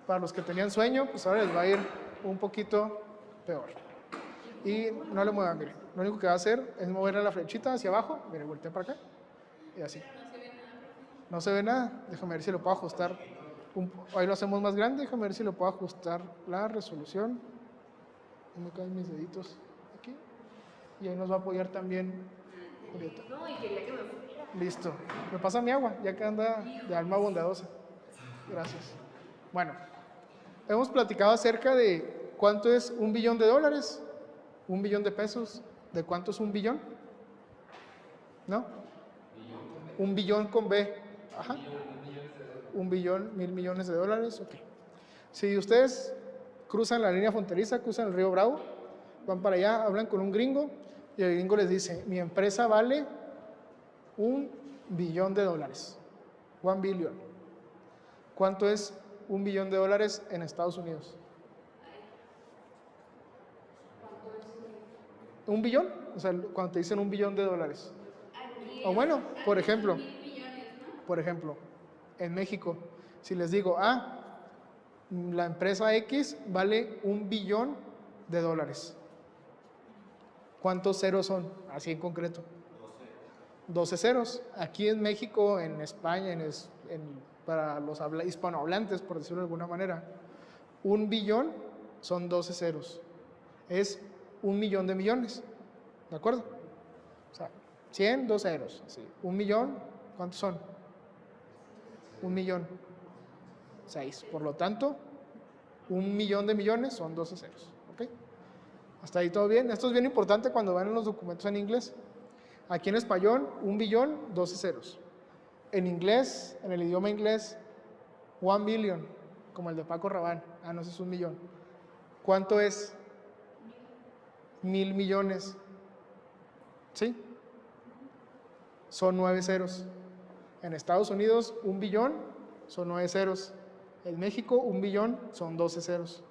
Para los que tenían sueño, pues ahora les va a ir un poquito peor. Y no le muevan, mire. Lo único que va a hacer es moverle la flechita hacia abajo. Mire, voltea para acá. Y así. No se ve nada. Déjame ver si lo puedo ajustar. Ahí lo hacemos más grande. Déjame ver si lo puedo ajustar la resolución. ¿Dónde caen mis deditos? Aquí. Y ahí nos va a apoyar también Julieta. No, y quería que me fuera. Listo. Me pasa mi agua, ya que anda de alma bondadosa. Gracias. Bueno, hemos platicado acerca de cuánto es $1 billón, $1 billón de pesos. ¿De cuánto es 1 billón? ¿No? 1 billón con B. Ajá. 1 billón, 1.000 millones de dólares. Ok. Si ustedes cruzan la línea fronteriza, cruzan el río Bravo, van para allá, hablan con un gringo y el gringo les dice, mi empresa vale $1 billón. 1 billion. ¿Cuánto es $1 billón en Estados Unidos? ¿1 billón? O sea, cuando te dicen $1 billón. Aquí O bueno, por ejemplo, 1.000 millones, ¿no? por ejemplo, en México, si les digo, la empresa X vale $1 billón. ¿Cuántos ceros son? Así en concreto. 12 ceros. Aquí en México, en España, para los hispanohablantes, por decirlo de alguna manera, 1 billón son 12 ceros. Es 1 millón de millones. ¿De acuerdo? O sea, 100, 2 ceros. Así. 1 millón, ¿cuántos son? 1 millón. 6. Por lo tanto, 1 millón de millones son 12 ceros. ¿Ok? Hasta ahí todo bien. Esto es bien importante cuando van en los documentos en inglés. Aquí en español, 1 billón, 12 ceros. En inglés, en el idioma inglés, 1 billion, como el de Paco Rabanne. No, ese es 1 millón. ¿Cuánto es? 1.000 millones. ¿Sí? Son 9 ceros. En Estados Unidos, 1 billón son 9 ceros. En México, 1 billón son 12 ceros.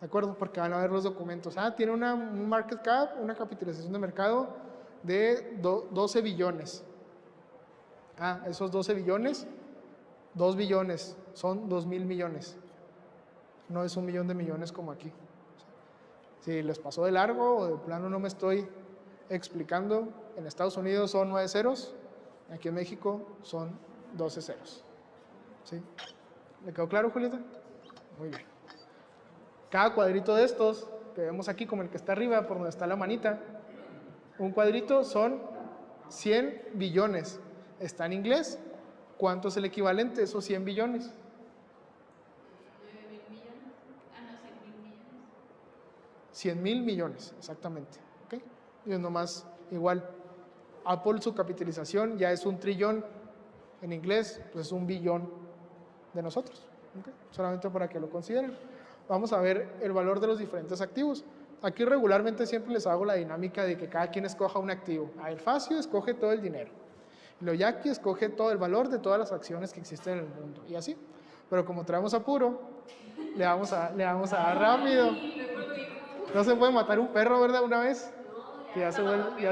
¿De acuerdo? Porque van a ver los documentos. Tiene un market cap, una capitalización de mercado de 12 billones. Esos 12 billones, 2 billones, son 2.000 millones. No es 1 millón de millones como aquí. Si les pasó de largo o de plano no me estoy explicando, en Estados Unidos son 9 ceros, aquí en México son 12 ceros. ¿Sí? ¿Le quedó claro, Julieta? Muy bien. Cada cuadrito de estos que vemos aquí, como el que está arriba, por donde está la manita, un cuadrito son 100 billones. Está en inglés. ¿Cuánto es el equivalente de esos 100 billones? 9.000 millones. No, 100.000 millones. 100.000 millones, exactamente. ¿Okay? Y es nomás igual. Apple, su capitalización ya es 1 trillón. En inglés, pues es 1 billón de nosotros. ¿Okay? Solamente para que lo consideren. Vamos a ver el valor de los diferentes activos. Aquí regularmente siempre les hago la dinámica de que cada quien escoja un activo. El Facio escoge todo el dinero. Lo Jackie escoge todo el valor de todas las acciones que existen en el mundo. Y así. Pero como traemos apuro, le vamos a dar rápido. No se puede matar un perro, ¿verdad? Una vez. Que ya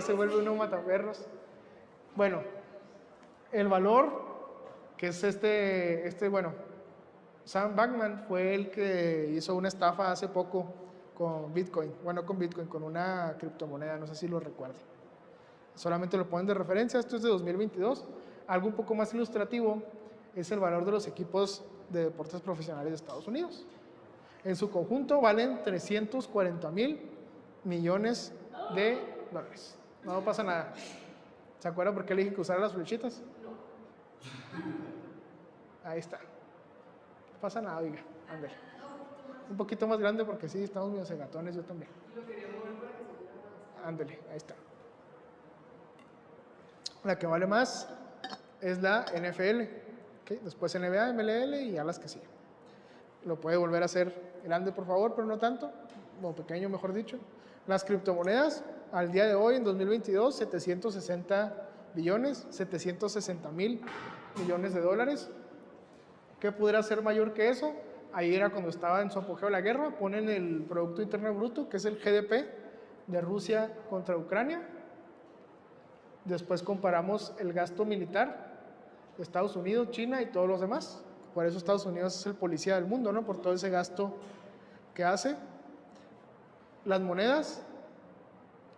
se vuelve uno mataperros. Bueno, el valor, que es bueno, Sam Bankman fue el que hizo una estafa hace poco con Bitcoin. Bueno, con Bitcoin, con una criptomoneda, no sé si lo recuerden. Solamente lo ponen de referencia, esto es de 2022. Algo un poco más ilustrativo es el valor de los equipos de deportes profesionales de Estados Unidos. En su conjunto valen 340.000 millones de dólares. No pasa nada. ¿Se acuerdan por qué le dije que usara las flechitas? No. Ahí está. No pasa nada, oiga. Ándale. Un poquito más grande porque sí, estamos medio cegatones, yo también. Ándale, ahí está. La que vale más es la NFL. ¿Okay? Después NBA, MLL y ya las que siguen. Lo puede volver a hacer grande, por favor, pero no tanto. O pequeño, mejor dicho. Las criptomonedas, al día de hoy, en 2022, 760 billones, 760.000 millones de dólares. ¿Qué pudiera ser mayor que eso? Ahí era cuando estaba en su apogeo la guerra, ponen el Producto Interno Bruto, que es el GDP de Rusia contra Ucrania. Después comparamos el gasto militar de Estados Unidos, China y todos los demás. Por eso Estados Unidos es el policía del mundo, ¿no? Por todo ese gasto que hace. Las monedas,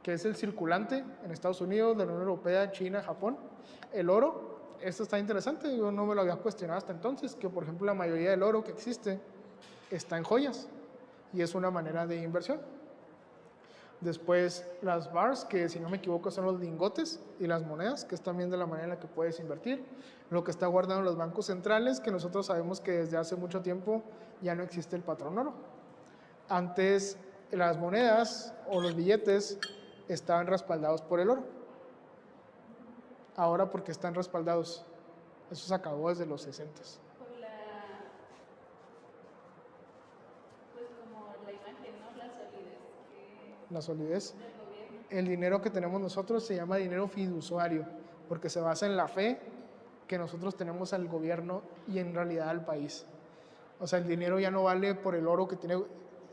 que es el circulante en Estados Unidos, de la Unión Europea, China, Japón. El oro, esto está interesante, yo no me lo había cuestionado hasta entonces, que por ejemplo la mayoría del oro que existe está en joyas y es una manera de inversión. Después las bars, que si no me equivoco son los lingotes, y las monedas, que es también de la manera en la que puedes invertir. Lo que está guardado en los bancos centrales, que nosotros sabemos que desde hace mucho tiempo ya no existe el patrón oro. Antes las monedas o los billetes estaban respaldados por el oro. Ahora porque están respaldados. Eso se acabó desde los 60s. Por la, pues como la imagen, ¿no? La solidez La solidez. del gobierno. El dinero que tenemos nosotros se llama dinero fiduciario, porque se basa en la fe que nosotros tenemos al gobierno y en realidad al país. O sea, el dinero ya no vale por el oro que tiene,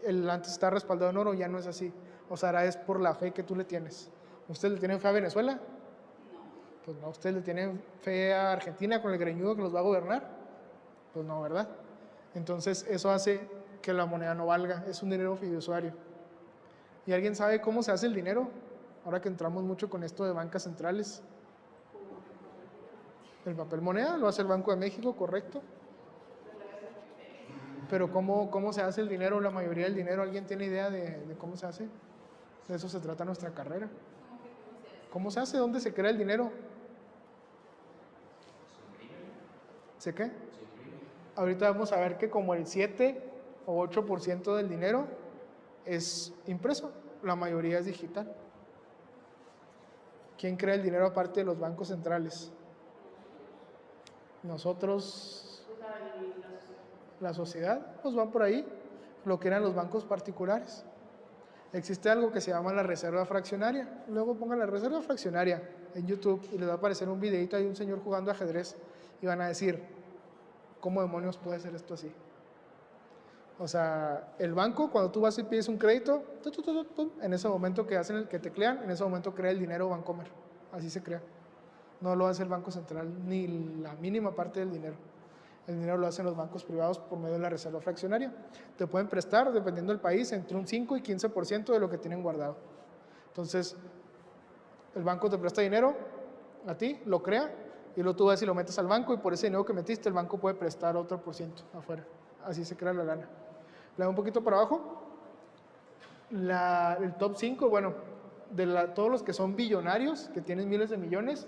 el antes está respaldado en oro, ya no es así. O sea, ahora es por la fe que tú le tienes. ¿Usted le tiene fe a Venezuela? No. Pues no. ¿Usted le tiene fe a Argentina con el greñudo que los va a gobernar? Pues no, ¿verdad? Entonces eso hace que la moneda no valga, es un dinero fiduciario. ¿Y alguien sabe cómo se hace el dinero? Ahora que entramos mucho con esto de bancas centrales. El papel moneda lo hace el Banco de México, correcto. Pero ¿cómo se hace el dinero? La mayoría del dinero, ¿alguien tiene idea de cómo se hace? De eso se trata nuestra carrera. ¿Cómo se hace? ¿Dónde se crea el dinero? ¿Se qué? Ahorita vamos a ver que como el 7 o 8% del dinero es impreso, la mayoría es digital. ¿Quién crea el dinero aparte de los bancos centrales? Nosotros, la sociedad, pues van por ahí, lo que eran los bancos particulares. Existe algo que se llama la reserva fraccionaria. Luego pongan la reserva fraccionaria en YouTube y les va a aparecer un videito de un señor jugando ajedrez y van a decir, ¿cómo demonios puede ser esto así? O sea, el banco, cuando tú vas y pides un crédito, en ese momento que hacen el que teclean, en ese momento crea el dinero Bancomer. Así se crea. No lo hace el Banco Central, ni la mínima parte del dinero. El dinero lo hacen los bancos privados por medio de la reserva fraccionaria. Te pueden prestar, dependiendo del país, entre un 5 y 15% de lo que tienen guardado. Entonces, el banco te presta dinero a ti, lo crea, y luego tú vas y lo metes al banco, y por ese dinero que metiste, el banco puede prestar otro por ciento afuera. Así se crea la lana. Le doy un poquito para abajo. El top 5, bueno, todos los que son billonarios, que tienen miles de millones,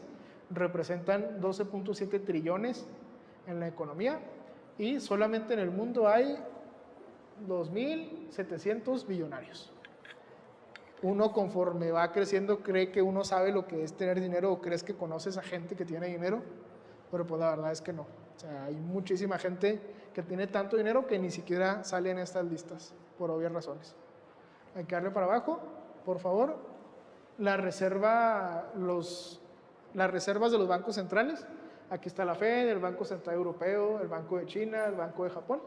representan 12.7 trillones en la economía, y solamente en el mundo hay 2.700 billonarios. Uno, conforme va creciendo, cree que uno sabe lo que es tener dinero, o crees que conoces a gente que tiene dinero, pero pues la verdad es que no. O sea, hay muchísima gente que tiene tanto dinero que ni siquiera sale en estas listas, por obvias razones. Hay que darle para abajo, por favor. Las reservas de los bancos centrales. Aquí está la Fed, el Banco Central Europeo, el Banco de China, el Banco de Japón.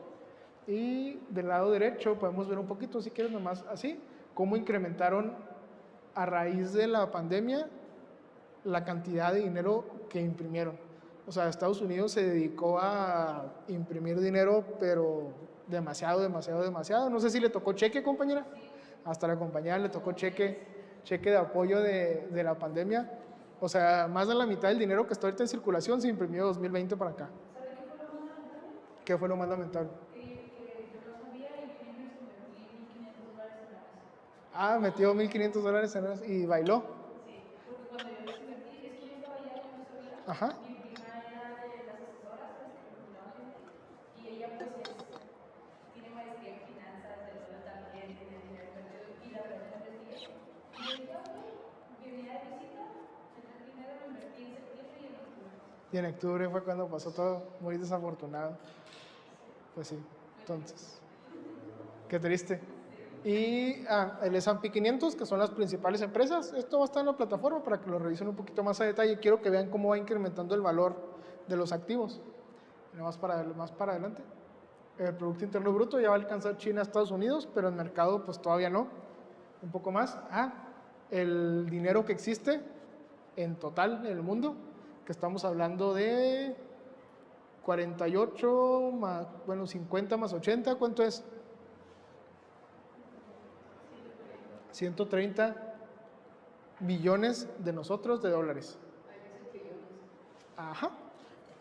Y del lado derecho podemos ver un poquito, si quieres nomás así, cómo incrementaron a raíz de la pandemia la cantidad de dinero que imprimieron. O sea, Estados Unidos se dedicó a imprimir dinero, pero demasiado, demasiado, demasiado. No sé si le tocó cheque, compañera. Hasta la compañera le tocó cheque de apoyo de la pandemia. O sea, más de la mitad del dinero que está ahorita en circulación se imprimió de 2020 para acá. ¿Qué fue lo más lamentable? Ah, metió $1,500 en eso y bailó. Sí, porque cuando yo los invertí, es que yo estaba allá, yo no sabía. Ajá. Mi prima era de las asesoras, las que recomendaba gente, y ella pues tiene maestría en finanzas, de todo también, tiene dinero invertido, y la verdad la investigué. Y yo dije, ok, venía de visita, tenía dinero, lo invertí en septiembre y en octubre. Y en octubre fue cuando pasó todo, muy desafortunado. Pues sí, entonces, qué triste. Y el S&P 500, que son las principales empresas, esto va a estar en la plataforma para que lo revisen un poquito más a detalle. Quiero que vean cómo va incrementando el valor de los activos. más para adelante. El Producto Interno Bruto ya va a alcanzar China, Estados Unidos, pero el mercado pues todavía no. Un poco más. El dinero que existe en total en el mundo, que estamos hablando de 48 más, 50 más 80, ¿cuánto es? 130 billones de nosotros de dólares. Ajá.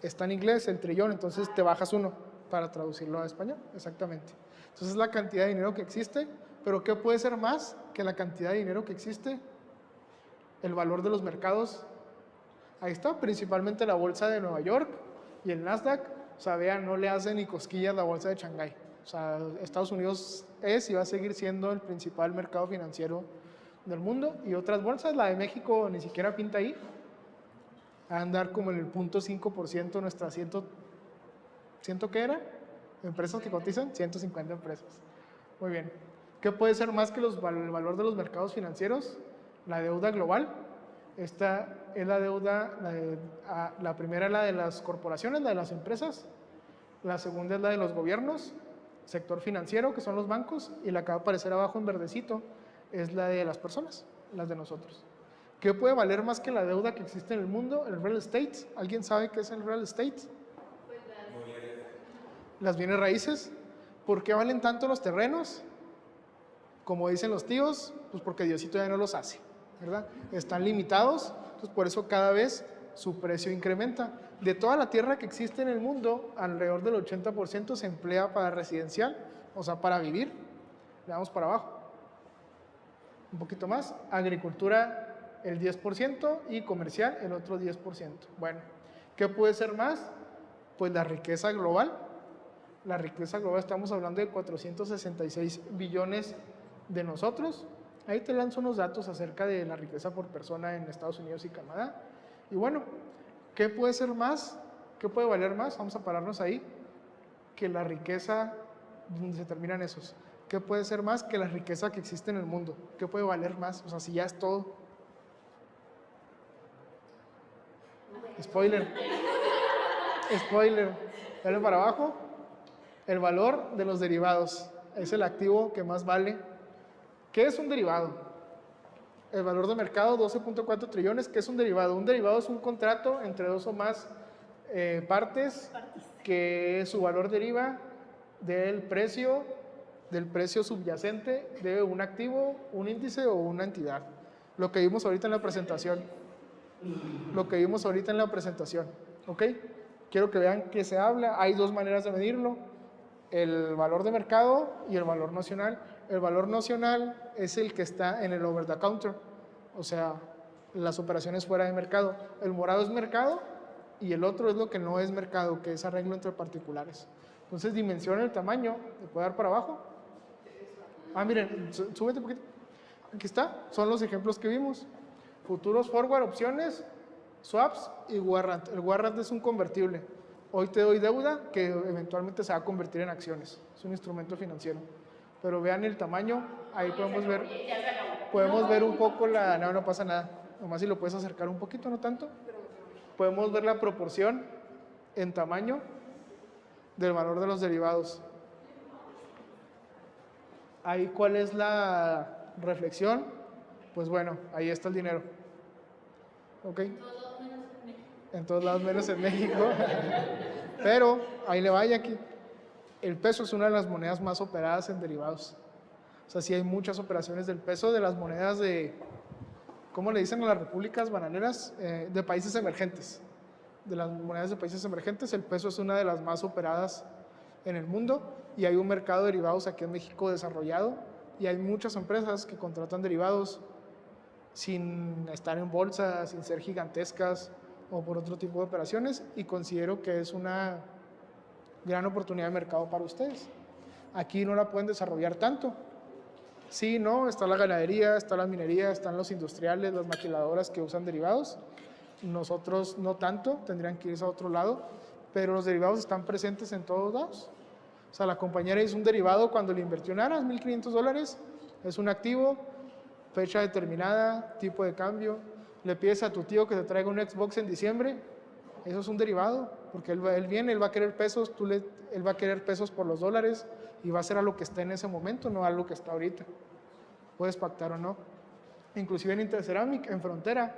Está en inglés el trillón, entonces te bajas uno para traducirlo a español, exactamente. Entonces es la cantidad de dinero que existe, pero ¿qué puede ser más que la cantidad de dinero que existe? El valor de los mercados. Ahí está, principalmente la bolsa de Nueva York y el Nasdaq. O sea, vean, no le hace ni cosquillas la bolsa de Shanghái. O sea, Estados Unidos es y va a seguir siendo el principal mercado financiero del mundo. Y otras bolsas, la de México ni siquiera pinta ahí. A andar como en el 0.5% nuestra ¿ciento qué era? ¿Empresas que cotizan? 150 empresas. Muy bien. ¿Qué puede ser más que el valor de los mercados financieros? La deuda global. Esta es la deuda, la primera es la de las corporaciones, la de las empresas. La segunda es la de los gobiernos, sector financiero, que son los bancos. Y la que va a aparecer abajo en verdecito es la de las personas, las de nosotros. ¿Qué puede valer más que la deuda que existe en el mundo? El real estate. ¿Alguien sabe qué es el real estate? Pues Las bienes raíces. ¿Por qué valen tanto los terrenos? Como dicen los tíos, pues porque Diosito ya no los hace, ¿verdad? Están limitados, entonces por eso cada vez su precio incrementa. De toda la tierra que existe en el mundo, alrededor del 80% se emplea para residencial, o sea, para vivir. Le damos para abajo. Un poquito más. Agricultura el 10% y comercial el otro 10%. Bueno, ¿qué puede ser más? Pues la riqueza global. La riqueza global, estamos hablando de 466 billones de nosotros. Ahí te lanzo unos datos acerca de la riqueza por persona en Estados Unidos y Canadá. Y bueno, ¿qué puede ser más? ¿Qué puede valer más? Vamos a pararnos ahí. Que la riqueza, donde se terminan esos. ¿Qué puede ser más que la riqueza que existe en el mundo? ¿Qué puede valer más? O sea, si ya es todo. Spoiler. Spoiler. Dale para abajo. El valor de los derivados. Es el activo que más vale. ¿Qué es un derivado? El valor de mercado, 12.4 trillones. ¿Qué es un derivado? Un derivado es un contrato entre dos o más partes que su valor deriva del precio subyacente de un activo, un índice o una entidad. Lo que vimos ahorita en la presentación. ¿Ok? Quiero que vean que se habla. Hay dos maneras de medirlo. El valor de mercado y el valor nocional. El valor nocional es el que está en el over the counter, o sea, las operaciones fuera de mercado. El morado es mercado y el otro es lo que no es mercado, que es arreglo entre particulares. Entonces dimensiona el tamaño. ¿Le puedo dar para abajo? Miren, súbete un poquito. Aquí está, son los ejemplos que vimos. Futuros forward, opciones, swaps y warrant. El warrant es un convertible. Hoy te doy deuda que eventualmente se va a convertir en acciones. Es un instrumento financiero. Pero vean el tamaño, ahí podemos ver un poco no pasa nada. Nomás si lo puedes acercar un poquito, no tanto. Podemos ver la proporción en tamaño del valor de los derivados. Ahí, ¿cuál es la reflexión? Pues bueno, ahí está el dinero. ¿Ok? En todos lados menos en México. Pero ahí le vaya aquí. El peso es una de las monedas más operadas en derivados. O sea, sí hay muchas operaciones del peso, de las monedas de, ¿cómo le dicen a las repúblicas bananeras? De países emergentes. De las monedas de países emergentes, el peso es una de las más operadas en el mundo y hay un mercado de derivados aquí en México desarrollado y hay muchas empresas que contratan derivados sin estar en bolsa, sin ser gigantescas o por otro tipo de operaciones, y considero que es una gran oportunidad de mercado para ustedes. Aquí no la pueden desarrollar tanto. Sí, no, está la ganadería, está la minería, están los industriales, las maquiladoras que usan derivados. Nosotros no tanto, tendrían que irse a otro lado, pero los derivados están presentes en todos lados. O sea, la compañera hizo un derivado cuando le invirtió en Aras, $1,500, es un activo, fecha determinada, tipo de cambio. Le pides a tu tío que te traiga un Xbox en diciembre Eso es un derivado, porque él viene, él va a querer pesos, él va a querer pesos por los dólares y va a ser a lo que está en ese momento, no a lo que está ahorita. Puedes pactar o no. Inclusive en Interceramic, en Frontera,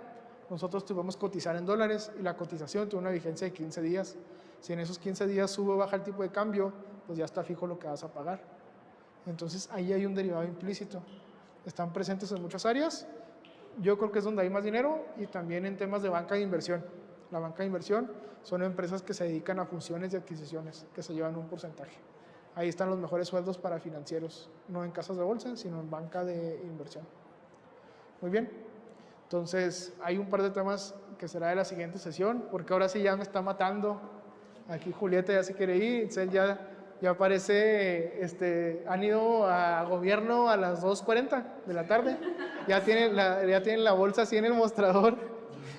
nosotros tuvimos que cotizar en dólares y la cotización tuvo una vigencia de 15 días. Si en esos 15 días sube o baja el tipo de cambio, pues ya está fijo lo que vas a pagar. Entonces ahí hay un derivado implícito. Están presentes en muchas áreas. Yo creo que es donde hay más dinero y también en temas de banca de inversión. La banca de inversión son empresas que se dedican a fusiones y adquisiciones, que se llevan un porcentaje. Ahí están los mejores sueldos para financieros, no en casas de bolsa, sino en banca de inversión. Muy bien. Entonces, hay un par de temas que será de la siguiente sesión, porque ahora sí ya me está matando. Aquí Julieta ya se quiere ir, Itzel ya parece, han ido a gobierno a las 2:40 de la tarde. Ya tienen la bolsa así en el mostrador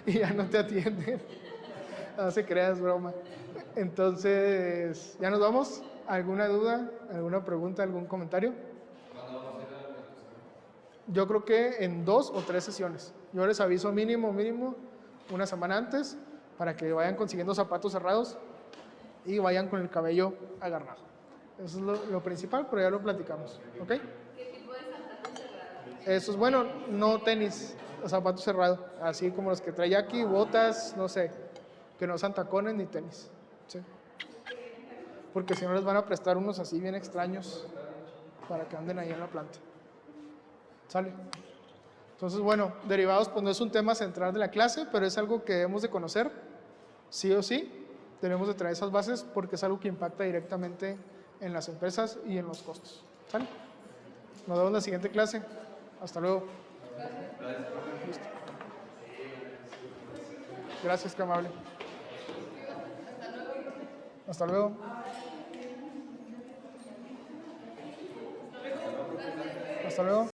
y ya no te atienden. No se creas, broma. Entonces, ¿ya nos vamos? ¿Alguna duda, alguna pregunta, algún comentario? ¿Cuándo vamos a ir a la exposición? Yo creo que en 2 o 3 sesiones. Yo les aviso mínimo, una semana antes para que vayan consiguiendo zapatos cerrados y vayan con el cabello agarrado. Eso es lo principal, pero ya lo platicamos. ¿Ok? ¿Qué tipo de zapatos cerrados? Eso es bueno, no tenis, zapatos cerrados, así como los que trae aquí, botas, no sé, que no sean tacones ni tenis. ¿Sí? Porque si no les van a prestar unos así bien extraños para que anden ahí en la planta. ¿Sale? Entonces, bueno, derivados pues no es un tema central de la clase, pero es algo que debemos de conocer, sí o sí. Tenemos de traer esas bases porque es algo que impacta directamente en las empresas y en los costos. ¿Sale? Nos vemos en la siguiente clase. Hasta luego. Listo. Gracias, qué amable. Hasta luego. Hasta luego.